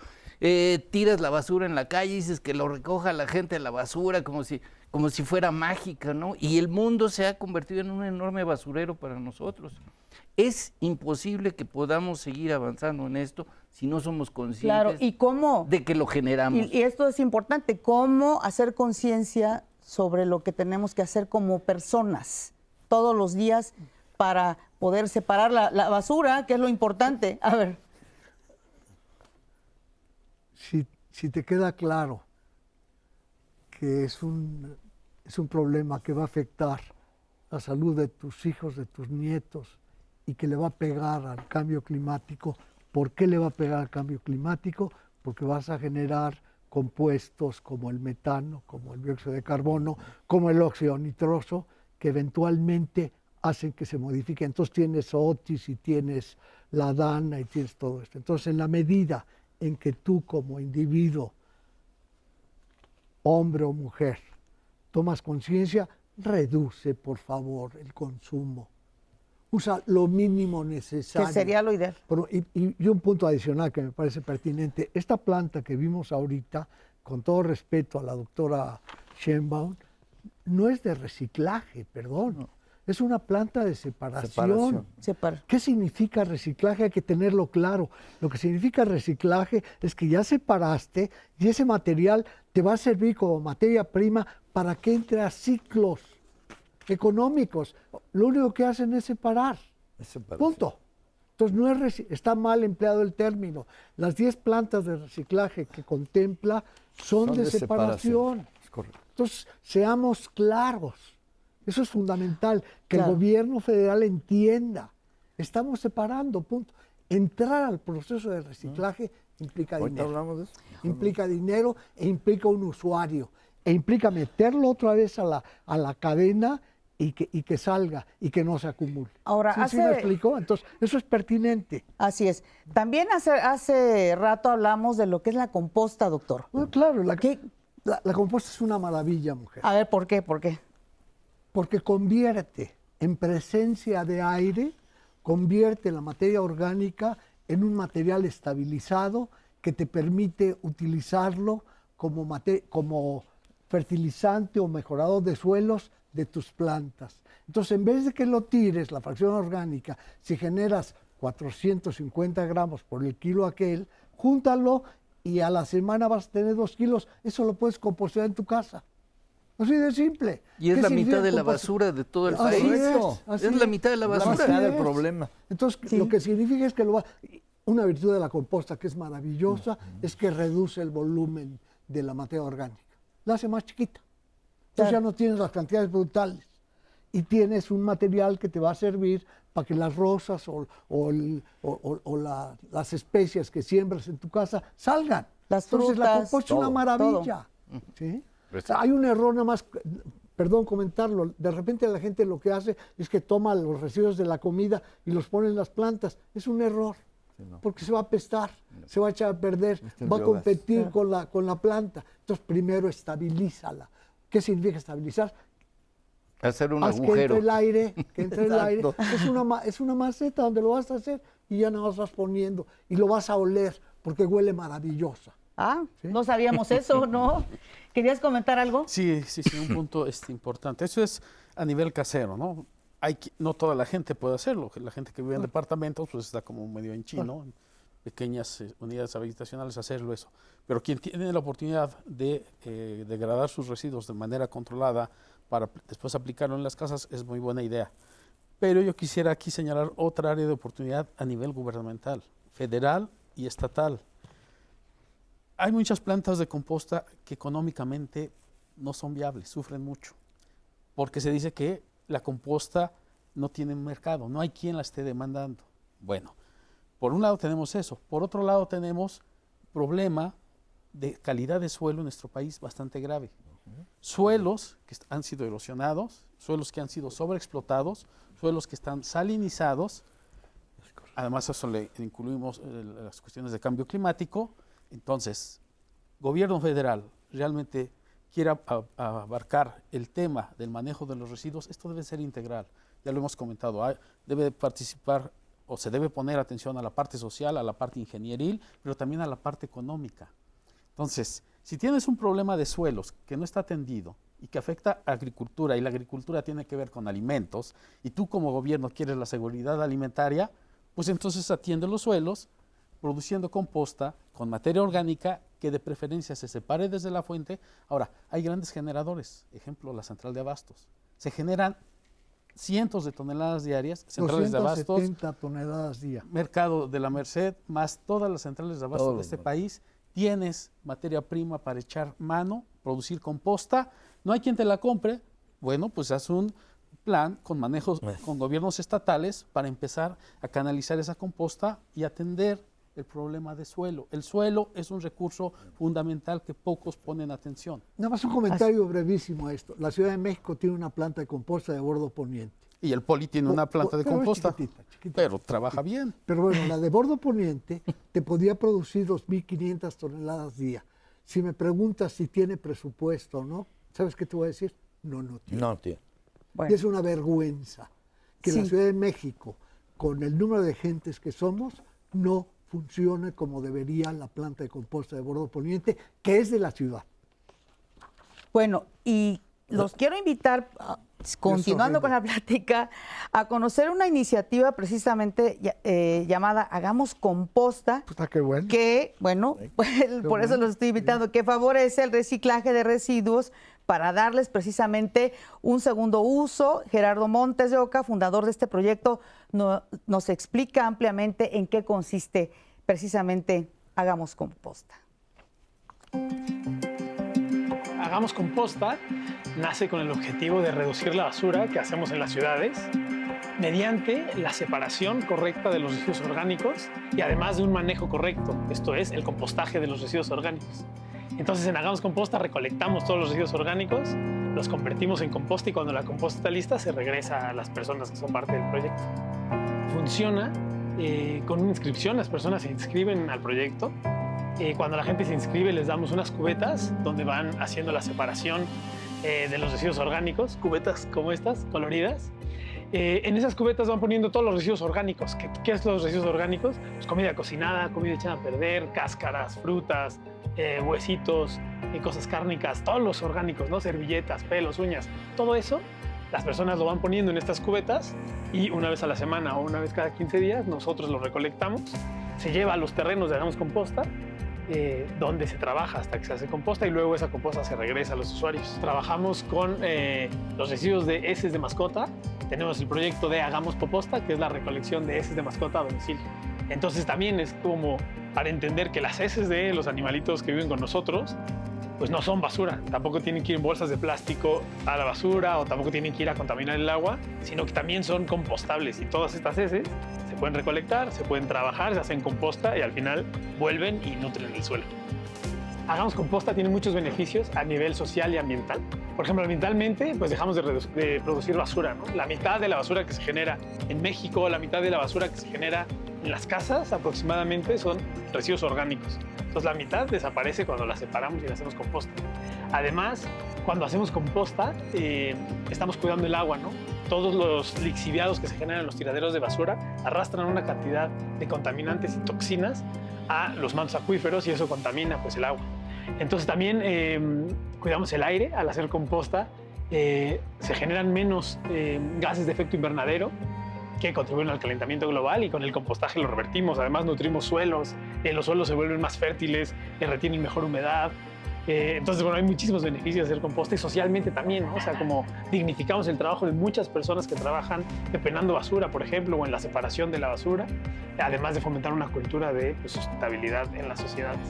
tiras la basura en la calle y dices que lo recoja la gente de la basura como si fuera mágica, ¿no? Y el mundo se ha convertido en un enorme basurero para nosotros. Es imposible que podamos seguir avanzando en esto si no somos conscientes de que lo generamos. Y esto es importante, cómo hacer conciencia sobre lo que tenemos que hacer como personas todos los días para poder separar la basura, que es lo importante. A ver. Si te queda claro que es un problema que va a afectar la salud de tus hijos, de tus nietos, y que le va a pegar al cambio climático, ¿por qué le va a pegar al cambio climático? Porque vas a generar compuestos como el metano, como el dióxido de carbono, como el óxido nitroso, que eventualmente hacen que se modifique. Entonces tienes Otis y tienes la Dana y tienes todo esto. Entonces, en la medida en que tú como individuo, hombre o mujer, tomas conciencia, reduce, por favor, el consumo. Usa lo mínimo necesario. Que sería lo ideal. Pero, y un punto adicional que me parece pertinente, esta planta que vimos ahorita, con todo respeto a la doctora Sheinbaum, no es de reciclaje, perdón. No. Es una planta de separación. ¿Qué significa reciclaje? Hay que tenerlo claro. Lo que significa reciclaje es que ya separaste y ese material te va a servir como materia prima para que entre a ciclos económicos. Lo único que hacen es separar. Punto. Entonces no es está mal empleado el término. Las 10 plantas de reciclaje que contempla son de separación. Es correcto. Entonces, seamos claros. Eso es fundamental, que el gobierno federal entienda. Estamos separando, punto. Entrar al proceso de reciclaje implica dinero. Hablamos de eso. Implica dinero e implica un usuario. E implica meterlo otra vez a la cadena y que salga y que no se acumule. Ahora, ¿Sí me explicó? Entonces, eso es pertinente. Así es. También hace rato hablamos de lo que es la composta, doctor. Bueno, claro, la composta es una maravilla, mujer. A ver, ¿por qué? ¿Por qué? Porque convierte en presencia de aire, convierte la materia orgánica en un material estabilizado que te permite utilizarlo como fertilizante o mejorador de suelos de tus plantas. Entonces, en vez de que lo tires, la fracción orgánica, si generas 450 gramos por el kilo aquel, júntalo y a la semana vas a tener 2 kilos. Eso lo puedes compostar en tu casa. Así de simple. Y es la mitad de la basura de todo el país. Es la mitad de la basura. La mitad del problema. Entonces, lo que significa es que una virtud de la composta que es maravillosa es que reduce el volumen de la materia orgánica. La hace más chiquita. Entonces ya no tienes las cantidades brutales. Y tienes un material que te va a servir para que las rosas las especias que siembras en tu casa salgan. Las Entonces frutas, la composta es una maravilla. ¿Sí? Hay un error nada más, perdón comentarlo, de repente la gente lo que hace es que toma los residuos de la comida y los pone en las plantas. Es un error, porque se va a apestar, se va a echar a perder, va a competir con la planta. Entonces primero estabilízala. ¿Qué significa estabilizar? Hacer un agujero. Que entre el aire, es una maceta donde lo vas a hacer y ya nada más vas poniendo y lo vas a oler porque huele maravillosa. ¿Sí? No sabíamos eso, ¿no? ¿Querías comentar algo? Sí, un punto importante. Eso es a nivel casero, ¿no? No toda la gente puede hacerlo. La gente que vive en departamentos, pues está como medio en chino, en pequeñas unidades habitacionales, hacerlo eso. Pero quien tiene la oportunidad de degradar sus residuos de manera controlada para después aplicarlo en las casas, es muy buena idea. Pero yo quisiera aquí señalar otra área de oportunidad a nivel gubernamental, federal y estatal. Hay muchas plantas de composta que económicamente no son viables, sufren mucho, porque se dice que la composta no tiene mercado, no hay quien la esté demandando. Bueno, por un lado tenemos eso, por otro lado tenemos problema de calidad de suelo en nuestro país bastante grave. Suelos que han sido erosionados, suelos que han sido sobreexplotados, suelos que están salinizados, además a eso le incluimos las cuestiones de cambio climático. Entonces, gobierno federal realmente quiere abarcar el tema del manejo de los residuos, esto debe ser integral, ya lo hemos comentado, debe participar o se debe poner atención a la parte social, a la parte ingenieril, pero también a la parte económica. Entonces, si tienes un problema de suelos que no está atendido y que afecta a agricultura, y la agricultura tiene que ver con alimentos, y tú como gobierno quieres la seguridad alimentaria, pues entonces atiende los suelos, produciendo composta con materia orgánica que de preferencia se separe desde la fuente. Ahora, hay grandes generadores, ejemplo, la central de abastos. Se generan cientos de toneladas diarias, centrales de abastos, 270 toneladas día. Mercado de la Merced, más todas las centrales de abastos de este país. Tienes materia prima para echar mano, producir composta, no hay quien te la compre, bueno, pues haz un plan con manejos con gobiernos estatales para empezar a canalizar esa composta y atender el problema de suelo. El suelo es un recurso fundamental que pocos ponen atención. Nada más un comentario brevísimo a esto. La Ciudad de México tiene una planta de composta de Bordo Poniente. Y el Poli tiene una planta de composta, chiquitita, pero trabaja bien. Pero bueno, la de Bordo Poniente te podía producir 2.500 toneladas día. Si me preguntas si tiene presupuesto o no, ¿sabes qué te voy a decir? No tiene. No tiene. Bueno. Y es una vergüenza que la Ciudad de México, con el número de gentes que somos, no funcione como debería la planta de composta de Bordo Poniente, que es de la ciudad. Bueno, y los quiero invitar, continuando con la plática, a conocer una iniciativa precisamente llamada Hagamos Composta. Qué bueno. Que, bueno, por eso los estoy invitando, que favorece el reciclaje de residuos para darles precisamente un segundo uso. Gerardo Montes de Oca, fundador de este proyecto, nos explica ampliamente en qué consiste precisamente Hagamos Composta. Hagamos Composta nace con el objetivo de reducir la basura que hacemos en las ciudades mediante la separación correcta de los residuos orgánicos y además de un manejo correcto, esto es, el compostaje de los residuos orgánicos. Entonces, en Hagamos Composta recolectamos todos los residuos orgánicos, los convertimos en composta y cuando la composta está lista se regresa a las personas que son parte del proyecto. Funciona con una inscripción, las personas se inscriben al proyecto. Cuando la gente se inscribe les damos unas cubetas donde van haciendo la separación de los residuos orgánicos, cubetas como estas, coloridas. En esas cubetas van poniendo todos los residuos orgánicos. ¿Qué son los residuos orgánicos? Pues comida cocinada, comida echada a perder, cáscaras, frutas, huesitos, cosas cárnicas, todos los orgánicos, ¿no? Servilletas, pelos, uñas, todo eso. Las personas lo van poniendo en estas cubetas y una vez a la semana o una vez cada 15 días nosotros lo recolectamos. Se lleva a los terrenos de Hagamos Composta, donde se trabaja hasta que se hace composta y luego esa composta se regresa a los usuarios. Trabajamos con los residuos de heces de mascota. Tenemos el proyecto de Hagamos Poposta, que es la recolección de heces de mascota a domicilio. Entonces también es como para entender que las heces de los animalitos que viven con nosotros pues no son basura, tampoco tienen que ir en bolsas de plástico a la basura o tampoco tienen que ir a contaminar el agua, sino que también son compostables y todas estas heces se pueden recolectar, se pueden trabajar, se hacen composta y al final vuelven y nutren el suelo. Hagamos Composta tiene muchos beneficios a nivel social y ambiental. Por ejemplo, ambientalmente, pues dejamos de producir basura, ¿no? La mitad de la basura que se genera en México, la mitad de la basura que se genera en las casas aproximadamente son residuos orgánicos. Entonces la mitad desaparece cuando la separamos y la hacemos composta. Además, cuando hacemos composta, estamos cuidando el agua, ¿no? Todos los lixiviados que se generan en los tiraderos de basura arrastran una cantidad de contaminantes y toxinas a los mantos acuíferos y eso contamina pues, el agua. Entonces también cuidamos el aire al hacer composta. Se generan menos gases de efecto invernadero que contribuyen al calentamiento global y con el compostaje lo revertimos. Además nutrimos suelos, los suelos se vuelven más fértiles, retienen mejor humedad. Entonces, bueno, hay muchísimos beneficios de hacer composta y socialmente también, ¿no? O sea, como dignificamos el trabajo de muchas personas que trabajan depenando basura, por ejemplo, o en la separación de la basura, además de fomentar una cultura de sustentabilidad en las sociedades.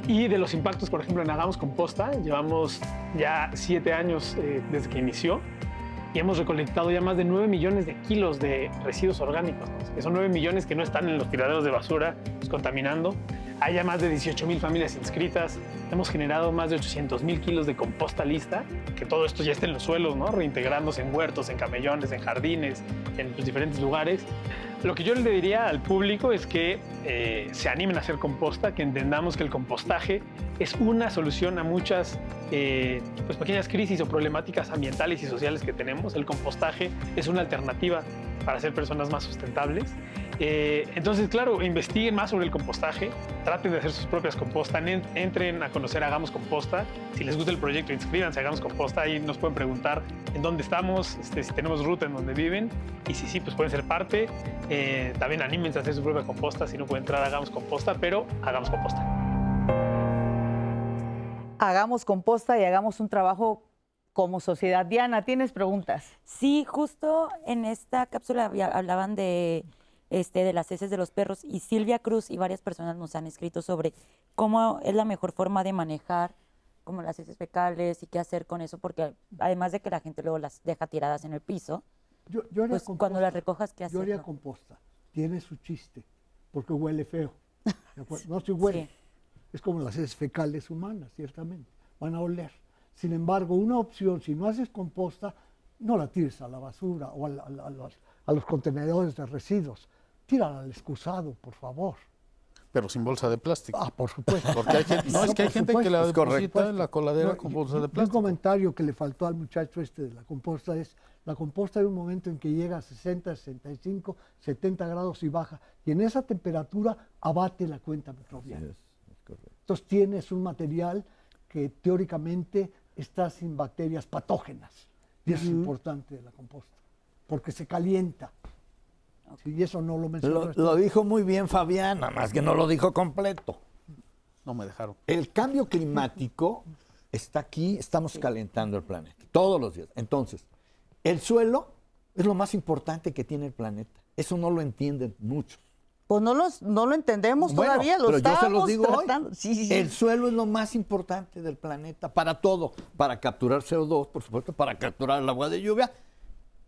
Y de los impactos, por ejemplo, en Hagamos Composta, llevamos ya 7 años desde que inició y hemos recolectado ya más de 9 millones de kilos de residuos orgánicos, ¿no? Que son 9 millones que no están en los tiraderos de basura, pues, contaminando. Hay ya más de 18,000 familias inscritas. Hemos generado más de 800,000 kilos de composta lista, que todo esto ya está en los suelos, ¿no? Reintegrándose en huertos, en camellones, en jardines, en pues, diferentes lugares. Lo que yo le diría al público es que se animen a hacer composta, que entendamos que el compostaje es una solución a muchas pues pequeñas crisis o problemáticas ambientales y sociales que tenemos. El compostaje es una alternativa para ser personas más sustentables. Entonces, claro, investiguen más sobre el compostaje, traten de hacer sus propias compostas, entren a conocer Hagamos Composta. Si les gusta el proyecto, inscríbanse a Hagamos Composta, ahí nos pueden preguntar en dónde estamos, si tenemos ruta en donde viven, y si sí, pues pueden ser parte. También anímense a hacer su propia composta, si no pueden entrar a Hagamos Composta, pero Hagamos Composta. Hagamos composta y hagamos un trabajo como sociedad. Diana, ¿tienes preguntas? Sí, justo en esta cápsula hablaban de las heces de los perros y Silvia Cruz y varias personas nos han escrito sobre cómo es la mejor forma de manejar como las heces fecales y qué hacer con eso, porque además de que la gente luego las deja tiradas en el piso, yo haría pues composta. cuando las recojas, ¿qué hacer? Yo haría composta. Tiene su chiste, porque huele feo. No se huele. Sí. Es como las heces fecales humanas, ciertamente. Van a oler. Sin embargo, una opción, si no haces composta, no la tires a la basura o a los contenedores de residuos. Tírala al excusado, por favor. Pero sin bolsa de plástico. Ah, por supuesto. Porque hay gente, no, es que hay gente que la deposita en la coladera con bolsa de plástico. Un comentario que le faltó al muchacho de la composta es, la composta hay un momento en que llega a 60, 65, 70 grados y baja, y en esa temperatura abate la cuenta microbiana. Entonces tienes un material que teóricamente está sin bacterias patógenas, y eso es importante de la composta, porque se calienta. Sí, y eso no lo mencionó. Lo dijo muy bien Fabián, nada más que no lo dijo completo. No me dejaron. El cambio climático está aquí, estamos calentando el planeta, todos los días. Entonces, el suelo es lo más importante que tiene el planeta. Eso no lo entienden muchos. Pues no lo entendemos todavía, lo pero yo se estamos los digo tratando. hoy. Sí. El suelo es lo más importante del planeta para todo, para capturar CO2, por supuesto, para capturar el agua de lluvia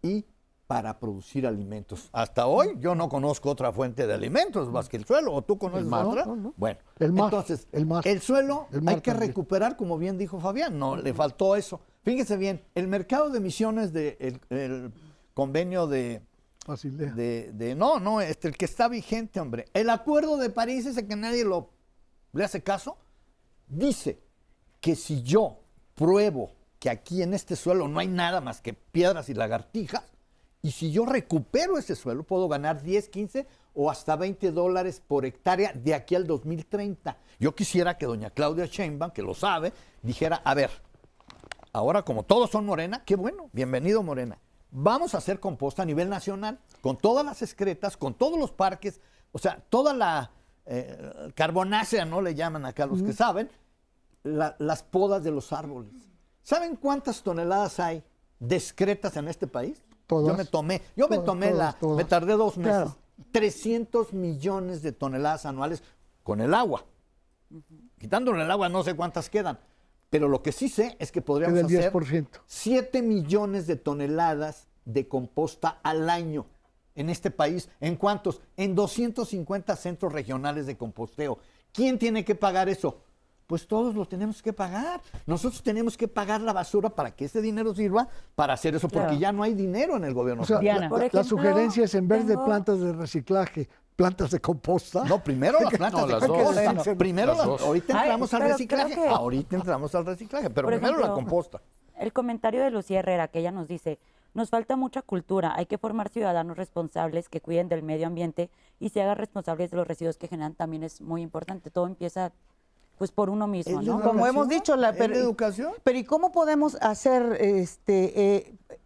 y para producir alimentos. Hasta hoy yo no conozco otra fuente de alimentos más que el suelo. ¿O tú conoces otra? No. Bueno, el mar, entonces, el suelo mar hay que también recuperar, como bien dijo Fabián, no le faltó eso. Fíjense bien, el mercado de emisiones el convenio de Basilea. El que está vigente, hombre. El Acuerdo de París, ese que nadie le hace caso, dice que si yo pruebo que aquí en este suelo no hay nada más que piedras y lagartijas, y si yo recupero ese suelo, puedo ganar 10, 15 o hasta $20 por hectárea de aquí al 2030. Yo quisiera que doña Claudia Sheinbaum, que lo sabe, dijera, a ver, ahora como todos son Morena, qué bueno, bienvenido Morena. Vamos a hacer composta a nivel nacional, con todas las excretas, con todos los parques, o sea, toda la carbonácea, no le llaman acá los que saben, las podas de los árboles. ¿Saben cuántas toneladas hay de excretas en este país? Todas. Me tardé 2 meses. Claro. 300 millones de toneladas anuales con el agua. Quitándole el agua no sé cuántas quedan. Pero lo que sí sé es que podríamos hacer 10%. 7 millones de toneladas de composta al año en este país. ¿En cuántos? En 250 centros regionales de composteo. ¿Quién tiene que pagar eso? Pues todos lo tenemos que pagar. Nosotros tenemos que pagar la basura para que ese dinero sirva para hacer eso, porque ya no hay dinero en el gobierno. O sea, la sugerencia es, en vez de plantas de reciclaje, plantas de composta. No, primero las plantas de composta. Primero ahorita entramos al pero reciclaje. creo que- Ahorita entramos al reciclaje, pero Por primero la ejemplo, composta. El comentario de Lucía Herrera, que ella nos dice, nos falta mucha cultura, hay que formar ciudadanos responsables que cuiden del medio ambiente y se hagan responsables de los residuos que generan, también es muy importante. Todo empieza pues por uno mismo, ¿no? Como hemos dicho, educación. Pero ¿y cómo podemos hacer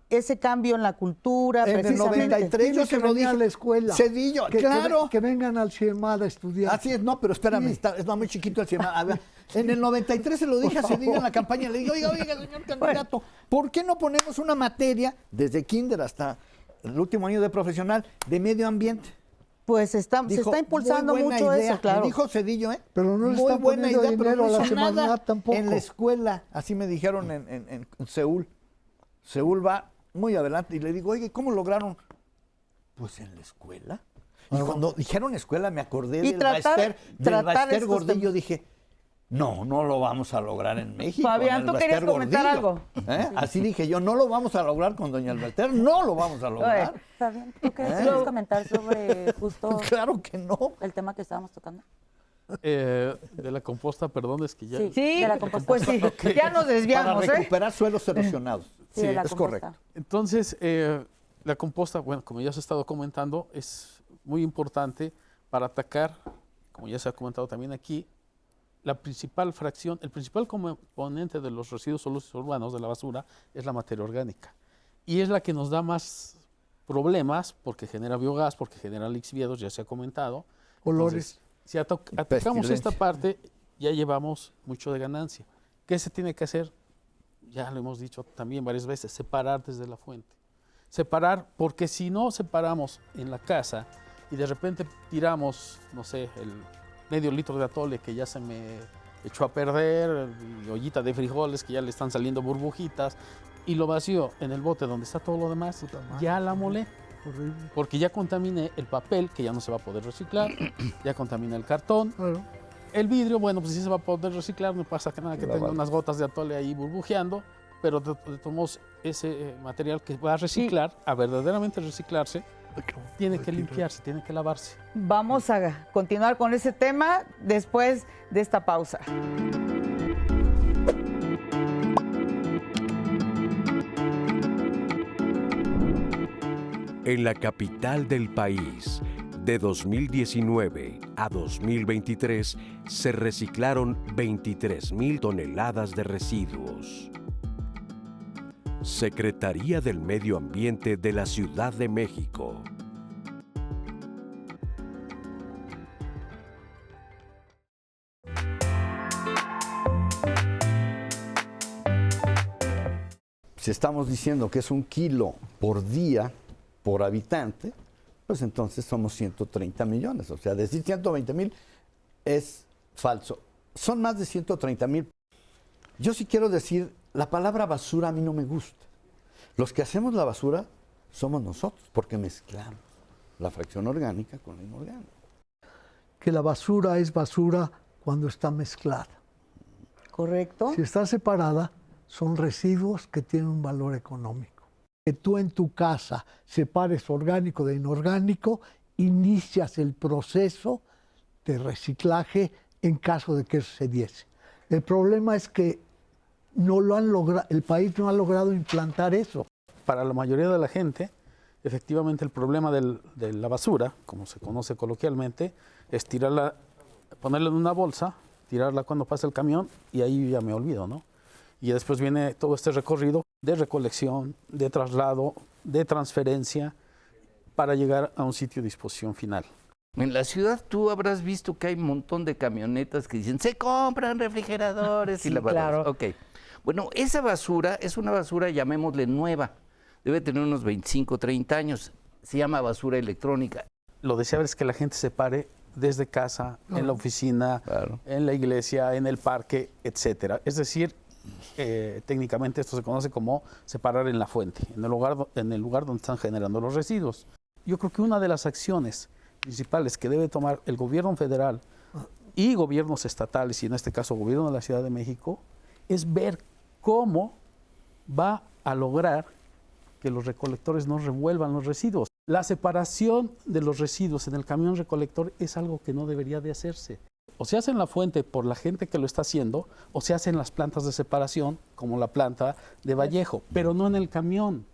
ese cambio en la cultura? En el precisamente? 93 yo se lo dije a la escuela. Cedillo, Que claro. que vengan al CIEMAD a estudiar. Así es, no, pero espérame, está muy chiquito el CIEMAD. A ver, en el 93 se lo dije a Cedillo en la campaña, le digo, oiga, señor candidato, ¿por qué no ponemos una materia, desde kinder hasta el último año de profesional, de medio ambiente? Pues se está impulsando mucho eso, claro. Me dijo Cedillo, Pero no le muy están buena poniendo idea, pero dinero no a la hizo Semarnat nada tampoco. en la escuela. Así me dijeron en Seúl. Seúl va muy adelante y le digo, oye, ¿cómo lograron? Pues en la escuela. Y cuando dijeron escuela me acordé del Baester Gordillo. Dije, no lo vamos a lograr en México. Fabián, ¿tú querías comentar algo? Así dije yo, no lo vamos a lograr con doña Albaster, no lo vamos a lograr. Fabián, ¿tú querías comentar sobre justo claro que no. el tema que estábamos tocando? De la composta, perdón, es que ya... Sí, de la composta. pues sí, ya nos desviamos. Para recuperar suelos erosionados. Sí, es composta. Correcto. Entonces, la composta, bueno, como ya se ha estado comentando, es muy importante para atacar, como ya se ha comentado también aquí, la principal fracción, el principal componente de los residuos sólidos urbanos de la basura es la materia orgánica. Y es la que nos da más problemas porque genera biogás, porque genera lixiviados, ya se ha comentado. Olores. Entonces, si atacamos esta parte, ya llevamos mucho de ganancia. ¿Qué se tiene que hacer? Ya lo hemos dicho también varias veces, separar desde la fuente. Separar, porque si no separamos en la casa y de repente tiramos, no sé, el medio litro de atole que ya se me echó a perder, y ollita de frijoles que ya le están saliendo burbujitas, y lo vacío en el bote donde está todo lo demás, ya la molé. Horrible. Porque ya contaminé el papel, que ya no se va a poder reciclar, ya contaminé el cartón. Claro. El vidrio, bueno, pues sí se va a poder reciclar, no pasa que nada que tenga unas gotas de atole ahí burbujeando, pero de todos modos ese material que va a reciclar, a verdaderamente reciclarse, tiene que limpiarse, tiene que lavarse. Vamos a continuar con ese tema después de esta pausa. En la capital del país, de 2019 a 2023, se reciclaron 23,000 toneladas de residuos. Secretaría del Medio Ambiente de la Ciudad de México. Si estamos diciendo que es 1 kilo por día por habitante, pues entonces somos 130 millones. O sea, decir 120,000 es falso. Son más de 130,000. Yo sí quiero decir, la palabra basura a mí no me gusta. Los que hacemos la basura somos nosotros, porque mezclamos la fracción orgánica con la inorgánica. Que la basura es basura cuando está mezclada. ¿Correcto? Si está separada, son residuos que tienen un valor económico. Que tú en tu casa separes orgánico de inorgánico, inicias el proceso de reciclaje en caso de que eso se diese. El problema es que no lo han logrado, el país no ha logrado implantar eso. Para la mayoría de la gente, efectivamente el problema de la basura, como se conoce coloquialmente, es tirarla, ponerla en una bolsa, tirarla cuando pasa el camión y ahí ya me olvido, ¿no? Y después viene todo este recorrido de recolección, de traslado, de transferencia, para llegar a un sitio de disposición final. En la ciudad tú habrás visto que hay un montón de camionetas que dicen, se compran refrigeradores Sí, y lavadoras. claro. Ok. Bueno, esa basura es una basura, llamémosle nueva. Debe tener unos 25, 30 años. Se llama basura electrónica. Lo deseable es que la gente se pare desde casa, en la oficina, en la iglesia, en el parque, etcétera. Es decir, técnicamente esto se conoce como separar en la fuente, en el lugar donde están generando los residuos. Yo creo que una de las acciones principales que debe tomar el gobierno federal y gobiernos estatales, y en este caso gobierno de la Ciudad de México, es ver cómo va a lograr que los recolectores no revuelvan los residuos. La separación de los residuos en el camión recolector es algo que no debería de hacerse. O se hace en la fuente por la gente que lo está haciendo, o se hace en las plantas de separación, como la planta de Vallejo, pero no en el camión.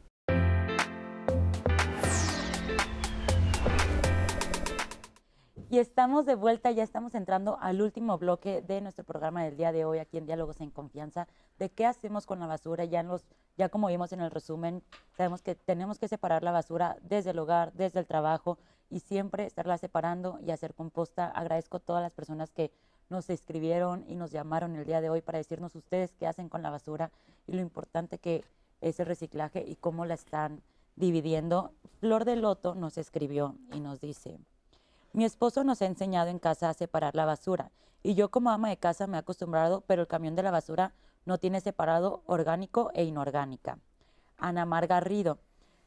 Y estamos de vuelta, ya estamos entrando al último bloque de nuestro programa del día de hoy aquí en Diálogos en Confianza, de qué hacemos con la basura. Ya como vimos en el resumen, sabemos que tenemos que separar la basura desde el hogar, desde el trabajo y siempre estarla separando y hacer composta. Agradezco a todas las personas que nos escribieron y nos llamaron el día de hoy para decirnos ustedes qué hacen con la basura y lo importante que es el reciclaje y cómo la están dividiendo. Flor de Loto nos escribió y nos dice: Mi esposo nos ha enseñado en casa a separar la basura y yo como ama de casa me he acostumbrado, pero el camión de la basura no tiene separado orgánico e inorgánica. Ana Mar Garrido.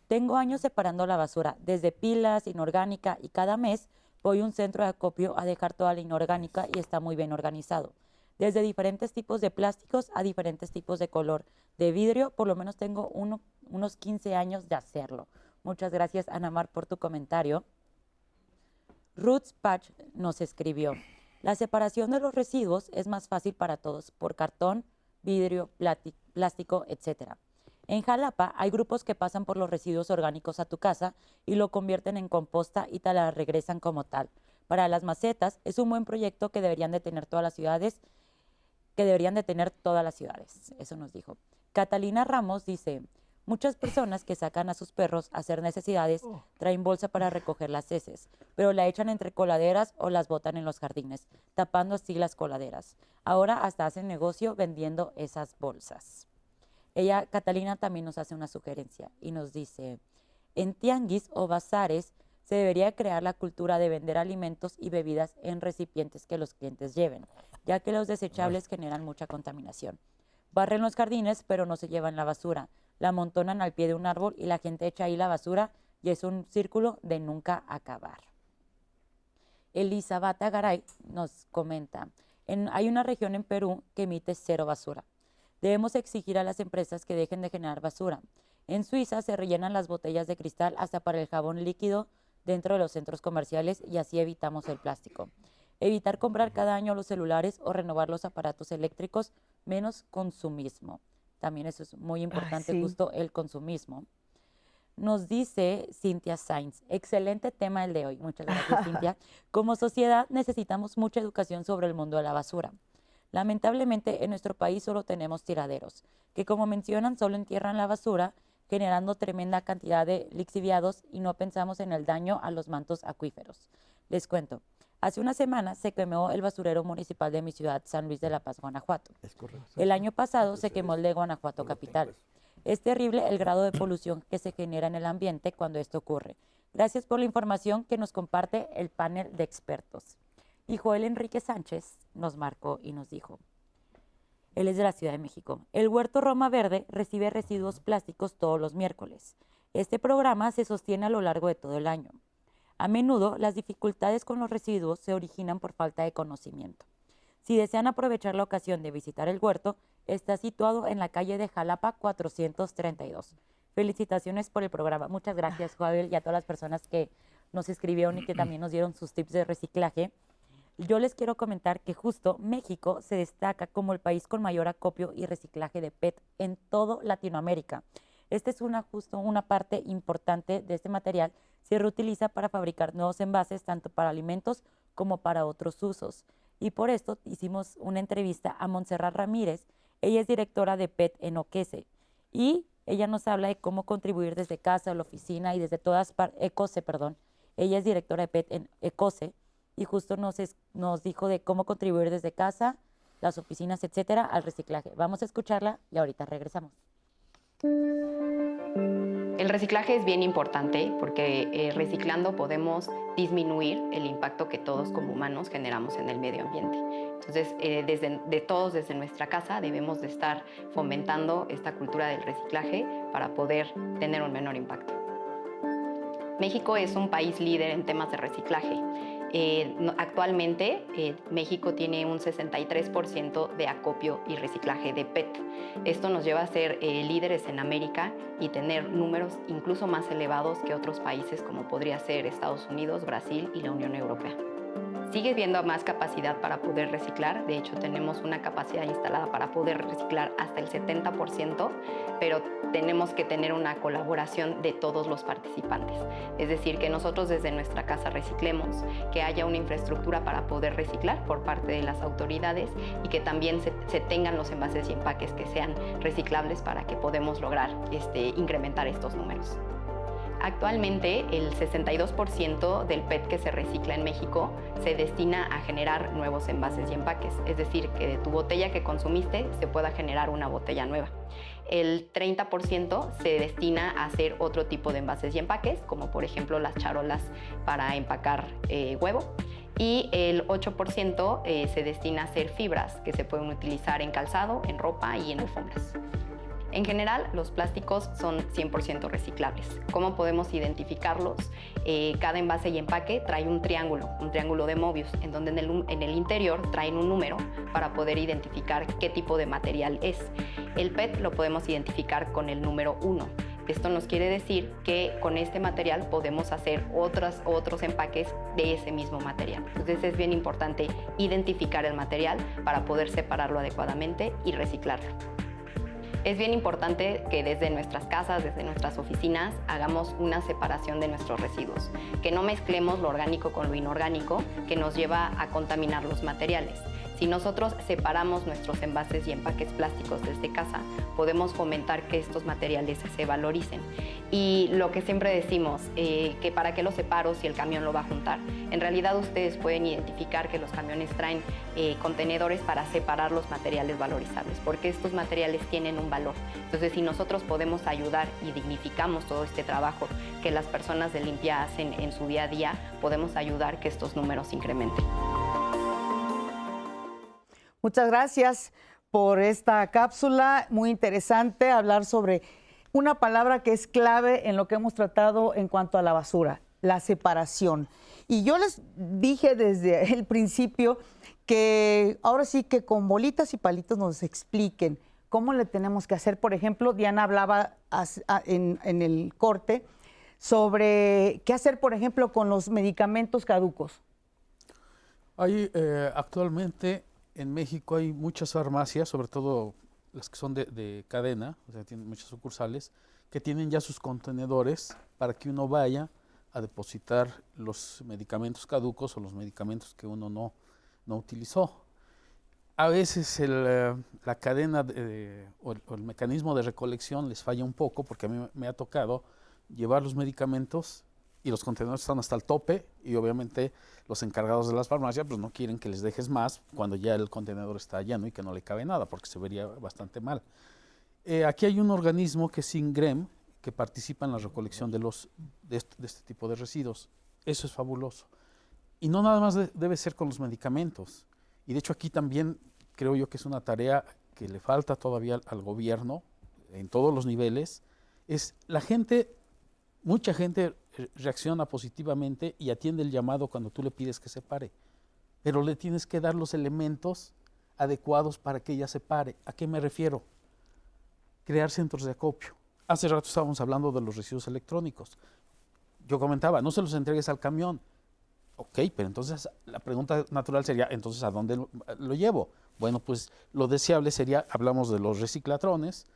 Tengo años separando la basura, desde pilas, inorgánica, y cada mes voy a un centro de acopio a dejar toda la inorgánica y está muy bien organizado. Desde diferentes tipos de plásticos a diferentes tipos de color. De vidrio, por lo menos tengo unos 15 años de hacerlo. Muchas gracias, Ana Mar, por tu comentario. Roots Patch nos escribió: la separación de los residuos es más fácil para todos, por cartón, vidrio, plástico, etc. En Jalapa hay grupos que pasan por los residuos orgánicos a tu casa y lo convierten en composta y te la regresan como tal. Para las macetas es un buen proyecto que deberían de tener todas las ciudades, eso nos dijo. Catalina Ramos dice: muchas personas que sacan a sus perros a hacer necesidades traen bolsa para recoger las heces, pero la echan entre coladeras o las botan en los jardines, tapando así las coladeras. Ahora hasta hacen negocio vendiendo esas bolsas. Catalina también nos hace una sugerencia y nos dice: en tianguis o bazares se debería crear la cultura de vender alimentos y bebidas en recipientes que los clientes lleven, ya que los desechables generan mucha contaminación. Barren los jardines, pero no se llevan la basura. La amontonan al pie de un árbol y la gente echa ahí la basura y es un círculo de nunca acabar. Elisa Bata Garay nos comenta: hay una región en Perú que emite cero basura. Debemos exigir a las empresas que dejen de generar basura. En Suiza se rellenan las botellas de cristal hasta para el jabón líquido dentro de los centros comerciales y así evitamos el plástico. Evitar comprar cada año los celulares o renovar los aparatos eléctricos, menos consumismo. También eso es muy importante, justo el consumismo. Nos dice Cintia Sainz: excelente tema el de hoy. Muchas gracias, Cintia. Como sociedad necesitamos mucha educación sobre el mundo de la basura. Lamentablemente en nuestro país solo tenemos tiraderos, que como mencionan solo entierran la basura, generando tremenda cantidad de lixiviados y no pensamos en el daño a los mantos acuíferos. Les cuento, hace una semana se quemó el basurero municipal de mi ciudad, San Luis de la Paz, Guanajuato. El año pasado se quemó el de Guanajuato capital. Es terrible el grado de polución que se genera en el ambiente cuando esto ocurre. Gracias por la información que nos comparte el panel de expertos. Y Joel Enrique Sánchez nos marcó y nos dijo: él es de la Ciudad de México. El Huerto Roma Verde recibe residuos plásticos todos los miércoles. Este programa se sostiene a lo largo de todo el año. A menudo las dificultades con los residuos se originan por falta de conocimiento. Si desean aprovechar la ocasión de visitar el huerto, está situado en la calle de Jalapa 432. Felicitaciones por el programa. Muchas gracias, Joel, y a todas las personas que nos escribieron y que también nos dieron sus tips de reciclaje. Yo les quiero comentar que justo México se destaca como el país con mayor acopio y reciclaje de PET en todo Latinoamérica. Esta es justo una parte importante de este material. Se reutiliza para fabricar nuevos envases, tanto para alimentos como para otros usos. Y por esto hicimos una entrevista a Montserrat Ramírez. Ella es directora de PET en Ocese. Y ella nos habla de cómo contribuir desde casa, la oficina y desde todas partes. Ecose, perdón. Ella es directora de PET en Ecose. Y justo nos dijo de cómo contribuir desde casa, las oficinas, etcétera, al reciclaje. Vamos a escucharla y ahorita regresamos. El reciclaje es bien importante porque reciclando podemos disminuir el impacto que todos como humanos generamos en el medio ambiente. Entonces, desde nuestra casa debemos de estar fomentando esta cultura del reciclaje para poder tener un menor impacto. México es un país líder en temas de reciclaje. Actualmente México tiene un 63% de acopio y reciclaje de PET. Esto nos lleva a ser líderes en América y tener números incluso más elevados que otros países como podría ser Estados Unidos, Brasil y la Unión Europea. Sigue habiendo más capacidad para poder reciclar. De hecho, tenemos una capacidad instalada para poder reciclar hasta el 70%, pero tenemos que tener una colaboración de todos los participantes. Es decir, que nosotros desde nuestra casa reciclemos, que haya una infraestructura para poder reciclar por parte de las autoridades y que también se tengan los envases y empaques que sean reciclables para que podamos lograr incrementar estos números. Actualmente, el 62% del PET que se recicla en México se destina a generar nuevos envases y empaques, es decir, que de tu botella que consumiste se pueda generar una botella nueva. El 30% se destina a hacer otro tipo de envases y empaques, como por ejemplo las charolas para empacar huevo. Y el 8% se destina a hacer fibras que se pueden utilizar en calzado, en ropa y en alfombras. En general, los plásticos son 100% reciclables. ¿Cómo podemos identificarlos? Cada envase y empaque trae un triángulo de Mobius, en donde en el interior traen un número para poder identificar qué tipo de material es. El PET lo podemos identificar con el número 1. Esto nos quiere decir que con este material podemos hacer otros empaques de ese mismo material. Entonces es bien importante identificar el material para poder separarlo adecuadamente y reciclarlo. Es bien importante que desde nuestras casas, desde nuestras oficinas, hagamos una separación de nuestros residuos, que no mezclemos lo orgánico con lo inorgánico, que nos lleva a contaminar los materiales. Si nosotros separamos nuestros envases y empaques plásticos desde casa, podemos fomentar que estos materiales se valoricen. Y lo que siempre decimos, que para qué lo separo si el camión lo va a juntar. En realidad ustedes pueden identificar que los camiones traen contenedores para separar los materiales valorizables, porque estos materiales tienen un valor. Entonces, si nosotros podemos ayudar y dignificamos todo este trabajo que las personas de limpia hacen en su día a día, podemos ayudar que estos números se incrementen. Muchas gracias por esta cápsula, muy interesante hablar sobre una palabra que es clave en lo que hemos tratado en cuanto a la basura, la separación. Y yo les dije desde el principio que ahora sí que con bolitas y palitos nos expliquen cómo le tenemos que hacer. Por ejemplo, Diana hablaba en el corte sobre qué hacer, por ejemplo, con los medicamentos caducos. Hay actualmente en México hay muchas farmacias, sobre todo las que son de cadena, o sea, tienen muchas sucursales, que tienen ya sus contenedores para que uno vaya a depositar los medicamentos caducos o los medicamentos que uno no utilizó. A veces la cadena o el mecanismo de recolección les falla un poco, porque a mí me ha tocado llevar los medicamentos y los contenedores están hasta el tope, y obviamente los encargados de las farmacias pues no quieren que les dejes más cuando ya el contenedor está lleno y que no le cabe nada, porque se vería bastante mal. Aquí hay un organismo que es INGREM, que participa en la recolección de este tipo de residuos. Eso es fabuloso. Y no nada más debe ser con los medicamentos. Y de hecho aquí también creo yo que es una tarea que le falta todavía al gobierno, en todos los niveles, es la gente. Mucha gente reacciona positivamente y atiende el llamado cuando tú le pides que se pare, pero le tienes que dar los elementos adecuados para que ella se pare. ¿A qué me refiero? Crear centros de acopio. Hace rato estábamos hablando de los residuos electrónicos. Yo comentaba, no se los entregues al camión. Ok, pero entonces la pregunta natural sería, entonces, ¿a dónde lo llevo? Bueno, pues lo deseable sería, hablamos de los reciclatrones,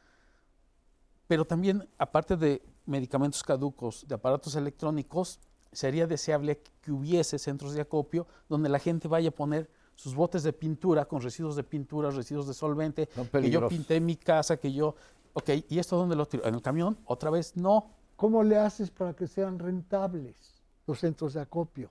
pero también, aparte de medicamentos caducos, de aparatos electrónicos, sería deseable que hubiese centros de acopio donde la gente vaya a poner sus botes de pintura con residuos de pintura, residuos de solvente, que yo pinté mi casa, que yo... Ok, ¿y esto dónde lo tiro? ¿En el camión? ¿Otra vez? No. ¿Cómo le haces para que sean rentables los centros de acopio?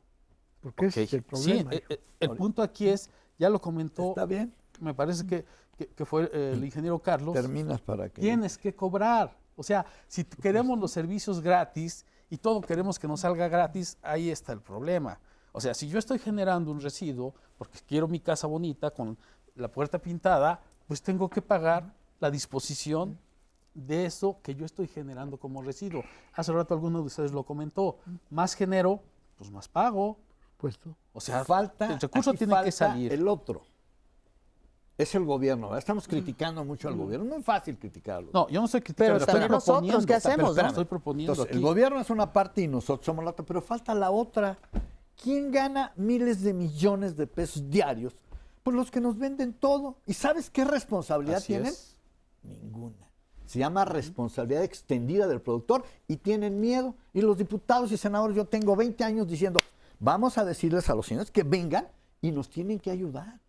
Porque ese es el problema. Sí, el punto aquí es, ya lo comentó... ¿Está bien? Me parece que fue el ingeniero Carlos. Terminas para que... Tienes que cobrar. O sea, si queremos los servicios gratis y todo queremos que nos salga gratis, ahí está el problema. O sea, si yo estoy generando un residuo porque quiero mi casa bonita con la puerta pintada, pues tengo que pagar la disposición de eso que yo estoy generando como residuo. Hace rato alguno de ustedes lo comentó. Más genero, pues más pago. Puesto. O sea, el recurso tiene que salir. El otro. Es el gobierno, ¿verdad? Estamos criticando mucho al gobierno. No es fácil criticarlo. No, yo no estoy criticando. Pero también nosotros, ¿qué hacemos? No? Estoy proponiendo. Entonces, aquí. El gobierno es una parte y nosotros somos la otra, pero falta la otra. ¿Quién gana miles de millones de pesos diarios? Pues los que nos venden todo. ¿Y sabes qué responsabilidad tienen? Ninguna. Se llama responsabilidad extendida del productor y tienen miedo. Y los diputados y senadores, yo tengo 20 años diciendo, vamos a decirles a los señores que vengan y nos tienen que ayudar.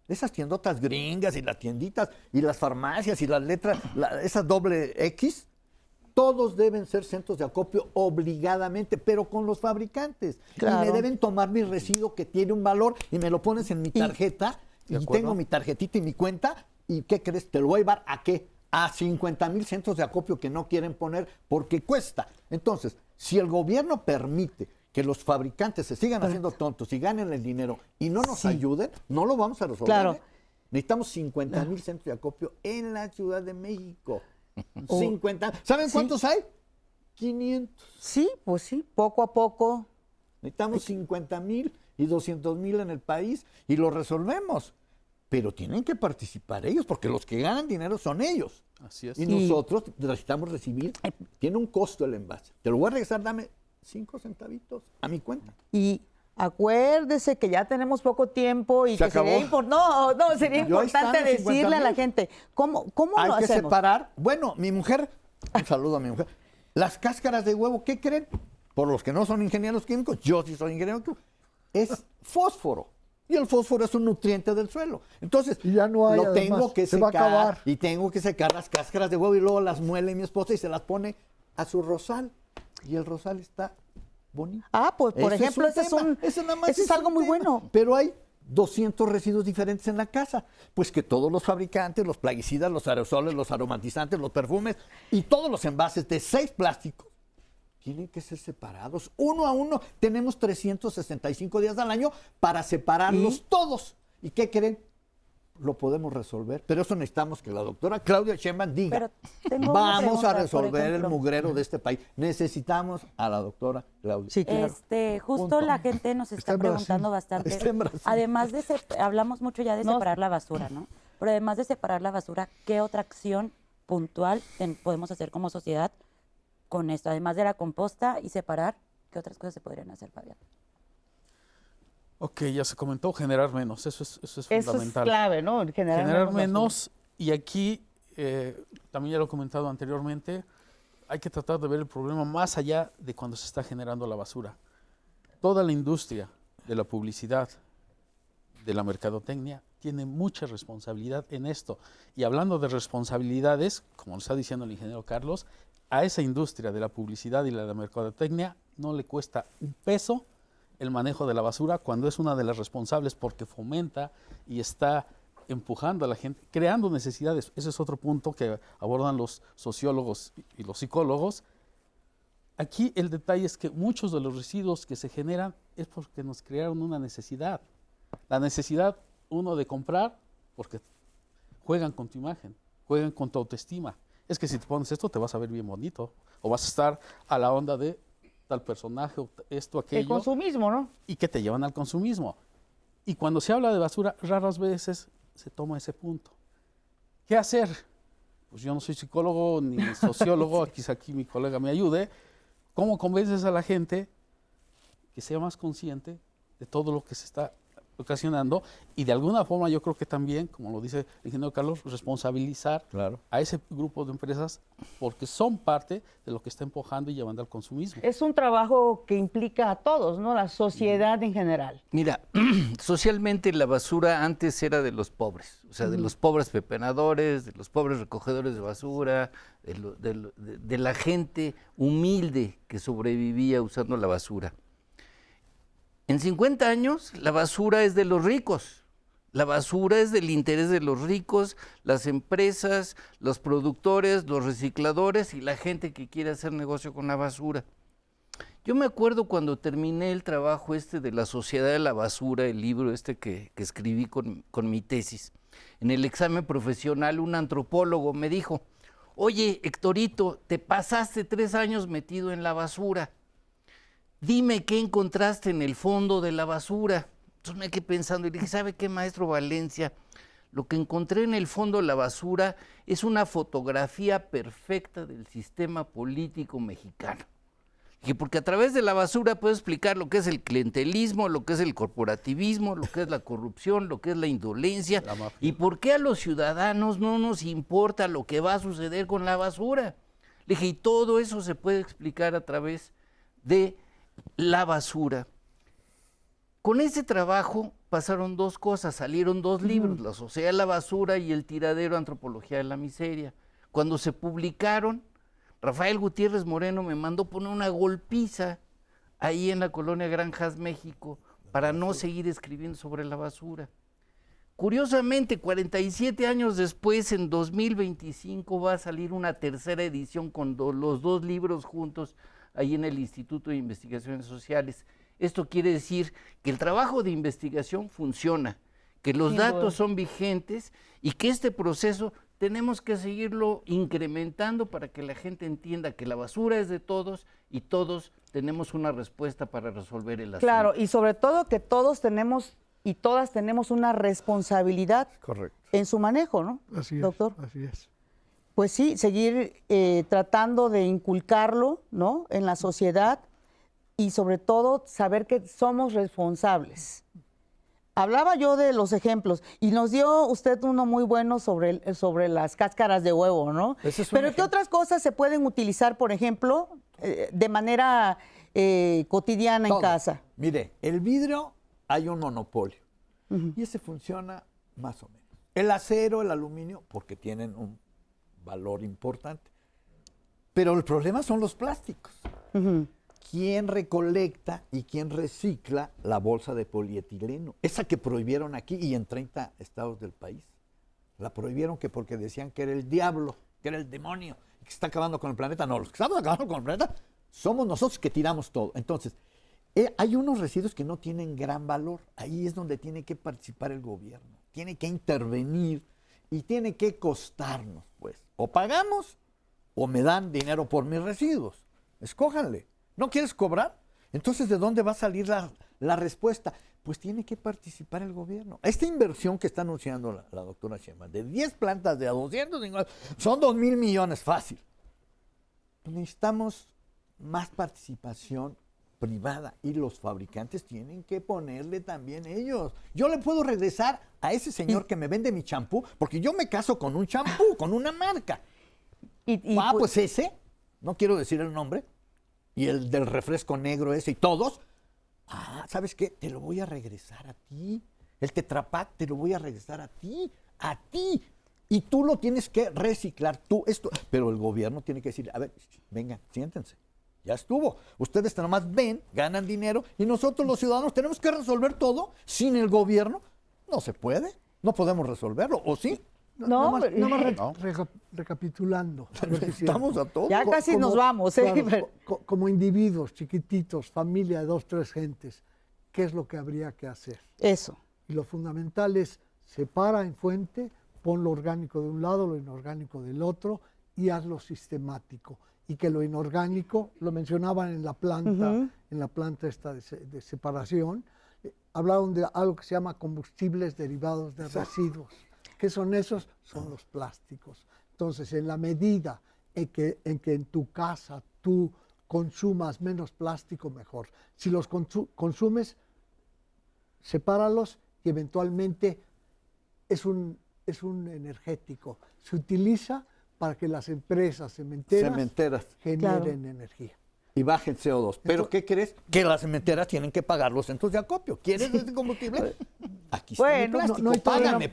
Esas tiendotas gringas y las tienditas y las farmacias y las letras, esa doble X, todos deben ser centros de acopio obligadamente, pero con los fabricantes. Claro. Y me deben tomar mi residuo que tiene un valor y me lo pones en mi tarjeta y tengo mi tarjetita y mi cuenta. ¿Y qué crees? Te lo voy a llevar ¿a qué? A 50,000 centros de acopio que no quieren poner porque cuesta. Entonces, si el gobierno permite que los fabricantes se sigan haciendo tontos y ganen el dinero y no nos ayuden, no lo vamos a resolver. Claro. Necesitamos 50,000 centros de acopio en la Ciudad de México. 50. ¿Saben cuántos hay? 500. Sí, pues sí, poco a poco. Necesitamos 50,000 y 200,000 en el país y lo resolvemos. Pero tienen que participar ellos, porque los que ganan dinero son ellos. Así es. Y nosotros necesitamos recibir. Tiene un costo el envase. Te lo voy a regresar, dame 5 centavitos a mi cuenta. Y acuérdese que ya tenemos poco tiempo y Se que sería, sería importante decirle a la gente, ¿cómo Hay lo que hacemos? separar. Bueno, mi mujer, un saludo a mi mujer. Las cáscaras de huevo, ¿qué creen? Por los que no son ingenieros químicos, yo sí soy ingeniero químico, es fósforo. Y el fósforo es un nutriente del suelo. Entonces, ya no hay, lo tengo además, que se va a secar. acabar. Y tengo que secar las cáscaras de huevo y luego las muele mi esposa y se las pone a su rosal. Y el rosal está bonito. Ah, pues por ejemplo, ese es algo muy bueno. Pero hay 200 residuos diferentes en la casa. Pues que todos los fabricantes, los plaguicidas, los aerosoles, los aromatizantes, los perfumes y todos los envases de 6 plásticos tienen que ser separados uno a uno. Tenemos 365 días al año para separarlos todos. ¿Y qué creen? Lo podemos resolver, pero eso necesitamos que la doctora Claudia Sheinbaum diga, vamos a resolver el mugrero de este país. Necesitamos a la doctora Claudia. Sí, claro. Justo Punto. la gente nos está preguntando bastante. Está en Brasil. Además de hablamos mucho ya de separar la basura, ¿no? Pero además de separar la basura, ¿qué otra acción puntual podemos hacer como sociedad con esto? Además de la composta y separar, ¿qué otras cosas se podrían hacer, Fabián? Ok, ya se comentó, generar menos, eso es fundamental. Eso es clave, ¿no? Generar menos, y aquí, también ya lo he comentado anteriormente, hay que tratar de ver el problema más allá de cuando se está generando la basura. Toda la industria de la publicidad, de la mercadotecnia, tiene mucha responsabilidad en esto. Y hablando de responsabilidades, como nos está diciendo el ingeniero Carlos, a esa industria de la publicidad y la de la mercadotecnia no le cuesta un peso el manejo de la basura cuando es una de las responsables porque fomenta y está empujando a la gente, creando necesidades. Ese es otro punto que abordan los sociólogos y los psicólogos. Aquí el detalle es que muchos de los residuos que se generan es porque nos crearon una necesidad. La necesidad, uno, de comprar, porque juegan con tu imagen, juegan con tu autoestima. Es que si te pones esto te vas a ver bien bonito o vas a estar a la onda de tal personaje, esto, aquello. El consumismo, ¿no? Y que te llevan al consumismo. Y cuando se habla de basura, raras veces se toma ese punto. ¿Qué hacer? Pues yo no soy psicólogo ni sociólogo, quizá aquí mi colega me ayude. ¿Cómo convences a la gente que sea más consciente de todo lo que se está ocasionando? Y de alguna forma yo creo que también, como lo dice el ingeniero Carlos, responsabilizar a ese grupo de empresas porque son parte de lo que está empujando y llevando al consumismo. Es un trabajo que implica a todos, ¿no? La sociedad en general. Mira, socialmente la basura antes era de los pobres, o sea, de los pobres pepenadores, de los pobres recogedores de basura, de la gente humilde que sobrevivía usando la basura. En 50 años, la basura es de los ricos. La basura es del interés de los ricos, las empresas, los productores, los recicladores y la gente que quiere hacer negocio con la basura. Yo me acuerdo cuando terminé el trabajo de la Sociedad de la Basura, el libro que escribí con mi tesis. En el examen profesional, un antropólogo me dijo, oye, Héctorito, te pasaste 3 años metido en la basura. Dime qué encontraste en el fondo de la basura. Entonces me quedé pensando y dije, ¿sabe qué, maestro Valencia? Lo que encontré en el fondo de la basura es una fotografía perfecta del sistema político mexicano. Dije, porque a través de la basura puedo explicar lo que es el clientelismo, lo que es el corporativismo, lo que es la corrupción, lo que es la indolencia, y por qué a los ciudadanos no nos importa lo que va a suceder con la basura. Le dije, y todo eso se puede explicar a través de la basura. Con ese trabajo pasaron 2 cosas, salieron 2 libros, La Sociedad de la Basura y El Tiradero, Antropología de la Miseria. Cuando se publicaron, Rafael Gutiérrez Moreno me mandó poner una golpiza ahí en la colonia Granjas, México, para no seguir escribiendo sobre la basura. Curiosamente, 47 años después, en 2025, va a salir una tercera edición con los 2 libros juntos ahí en el Instituto de Investigaciones Sociales. Esto quiere decir que el trabajo de investigación funciona, que los datos son vigentes y que este proceso tenemos que seguirlo incrementando para que la gente entienda que la basura es de todos y todos tenemos una respuesta para resolver el asunto. Claro, y sobre todo que todos tenemos y todas tenemos una responsabilidad en su manejo, ¿no? Así es, doctor. Así es. Pues sí, seguir tratando de inculcarlo, ¿no? En la sociedad y sobre todo saber que somos responsables. Hablaba yo de los ejemplos y nos dio usted uno muy bueno sobre las cáscaras de huevo, ¿no? Pero ¿qué otras cosas se pueden utilizar, por ejemplo, de manera cotidiana en casa? Mire, el vidrio hay un monopolio y ese funciona más o menos. El acero, el aluminio, porque tienen un valor importante. Pero el problema son los plásticos. ¿Quién recolecta y quién recicla la bolsa de polietileno? Esa que prohibieron aquí y en 30 estados del país. La prohibieron porque decían que era el diablo, que era el demonio, que está acabando con el planeta. No, los que estamos acabando con el planeta somos nosotros que tiramos todo. Entonces, hay unos residuos que no tienen gran valor. Ahí es donde tiene que participar el gobierno. Tiene que intervenir y tiene que costarnos, pues. O pagamos o me dan dinero por mis residuos. Escójanle. ¿No quieres cobrar? Entonces, ¿de dónde va a salir la respuesta? Pues tiene que participar el gobierno. Esta inversión que está anunciando la doctora Sheinbaum, de 10 plantas de a 250, son 2,000 millones, fácil. Necesitamos más participación privada y los fabricantes tienen que ponerle también ellos. Yo le puedo regresar a ese señor que me vende mi champú, porque yo me caso con un champú, con una marca. Pues ese, no quiero decir el nombre, y el del refresco negro ese y todos, ¿sabes qué? Te lo voy a regresar a ti. El Tetra Pak te lo voy a regresar a ti. Y tú lo tienes que reciclar, tú esto. Pero el gobierno tiene que decir, a ver, vengan, siéntense. Ya estuvo. Ustedes nomás ven, ganan dinero y nosotros los ciudadanos tenemos que resolver todo sin el gobierno. No se puede. No podemos resolverlo, ¿o sí? Recapitulando. Estamos a todos. Ya casi nos vamos. Claro, como individuos chiquititos, familia de 2, 3 gentes, ¿qué es lo que habría que hacer? Eso. Y lo fundamental es separa en fuente, pon lo orgánico de un lado, lo inorgánico del otro y hazlo sistemático. Y que lo inorgánico, lo mencionaban en la planta esta de separación, hablaron de algo que se llama combustibles derivados de residuos. ¿Qué son esos? Son los plásticos. Entonces, en la medida en que en tu casa tú consumas menos plástico, mejor. Si los consumes, sepáralos y eventualmente es un energético. Se utiliza para que las empresas cementeras generen energía. Y bajen CO2. Pero ¿qué crees? Que las cementeras tienen que pagar los centros de acopio. ¿Quieres ese combustible? Aquí está mi plástico.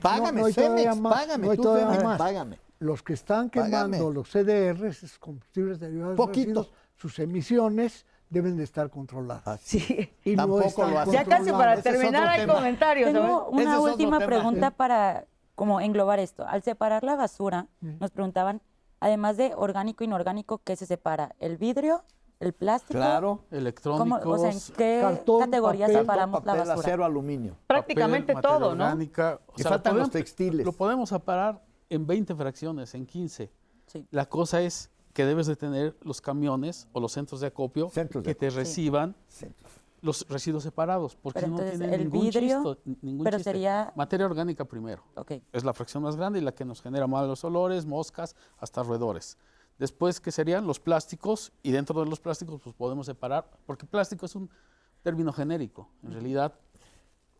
Págame, Cemex, págame, tú Cemex, págame. Los que están quemando los CDRs, esos combustibles derivados de residuos, sus emisiones deben de estar controladas. Sí. Y tampoco lo hacen. Ya casi para terminar hay comentarios. Tengo una última pregunta para como englobar esto. Al separar la basura, nos preguntaban, además de orgánico e inorgánico, ¿qué se separa? ¿El vidrio? ¿El plástico? Claro, electrónicos. O sea, ¿en qué categoría separamos la basura? Acero, aluminio. Prácticamente papel, todo, ¿no? Orgánica. Y faltan los textiles. Lo podemos separar en 20 fracciones, en 15. Sí. La cosa es que debes de tener los camiones o los centros de acopio que te reciban los residuos separados, porque pero no entonces, tienen el ningún vidrio, chiste. Sería materia orgánica primero. Okay. Es la fracción más grande y la que nos genera malos olores, moscas, hasta roedores. Después, ¿qué serían? Los plásticos, y dentro de los plásticos pues podemos separar, porque plástico es un término genérico. En realidad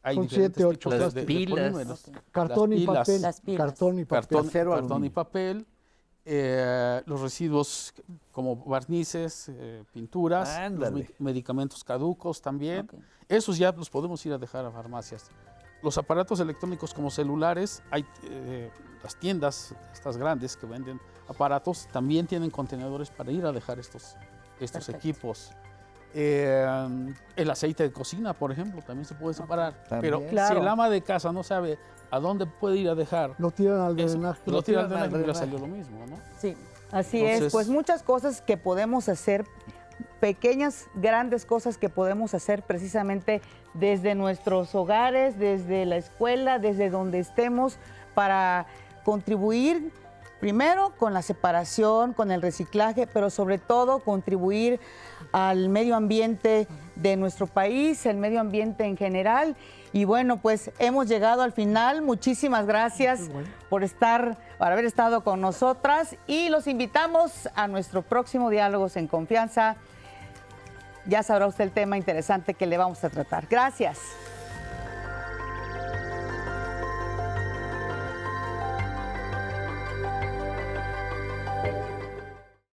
hay son diferentes 7, 8 tipos de polímeros. Cartón y papel. Cartón y papel. Cartón y papel. Los residuos como barnices, pinturas, los medicamentos caducos también. Okay. Esos ya los podemos ir a dejar a farmacias. los aparatos electrónicos como celulares, hay las tiendas, estas grandes que venden aparatos, también tienen contenedores para ir a dejar estos equipos. El aceite de cocina, por ejemplo, también se puede separar. Pero si el ama de casa no sabe a dónde puede ir a dejar, lo tiran al drenaje. Lo tiran al drenaje y ya salió lo mismo, ¿no? Sí, así es. Pues muchas cosas que podemos hacer, pequeñas, grandes cosas que podemos hacer precisamente desde nuestros hogares, desde la escuela, desde donde estemos, para contribuir primero con la separación, con el reciclaje, pero sobre todo contribuir al medio ambiente de nuestro país, el medio ambiente en general. Y bueno, pues hemos llegado al final. Muchísimas gracias por haber estado con nosotras, y los invitamos a nuestro próximo Diálogos en Confianza. Ya sabrá usted el tema interesante que le vamos a tratar. Gracias.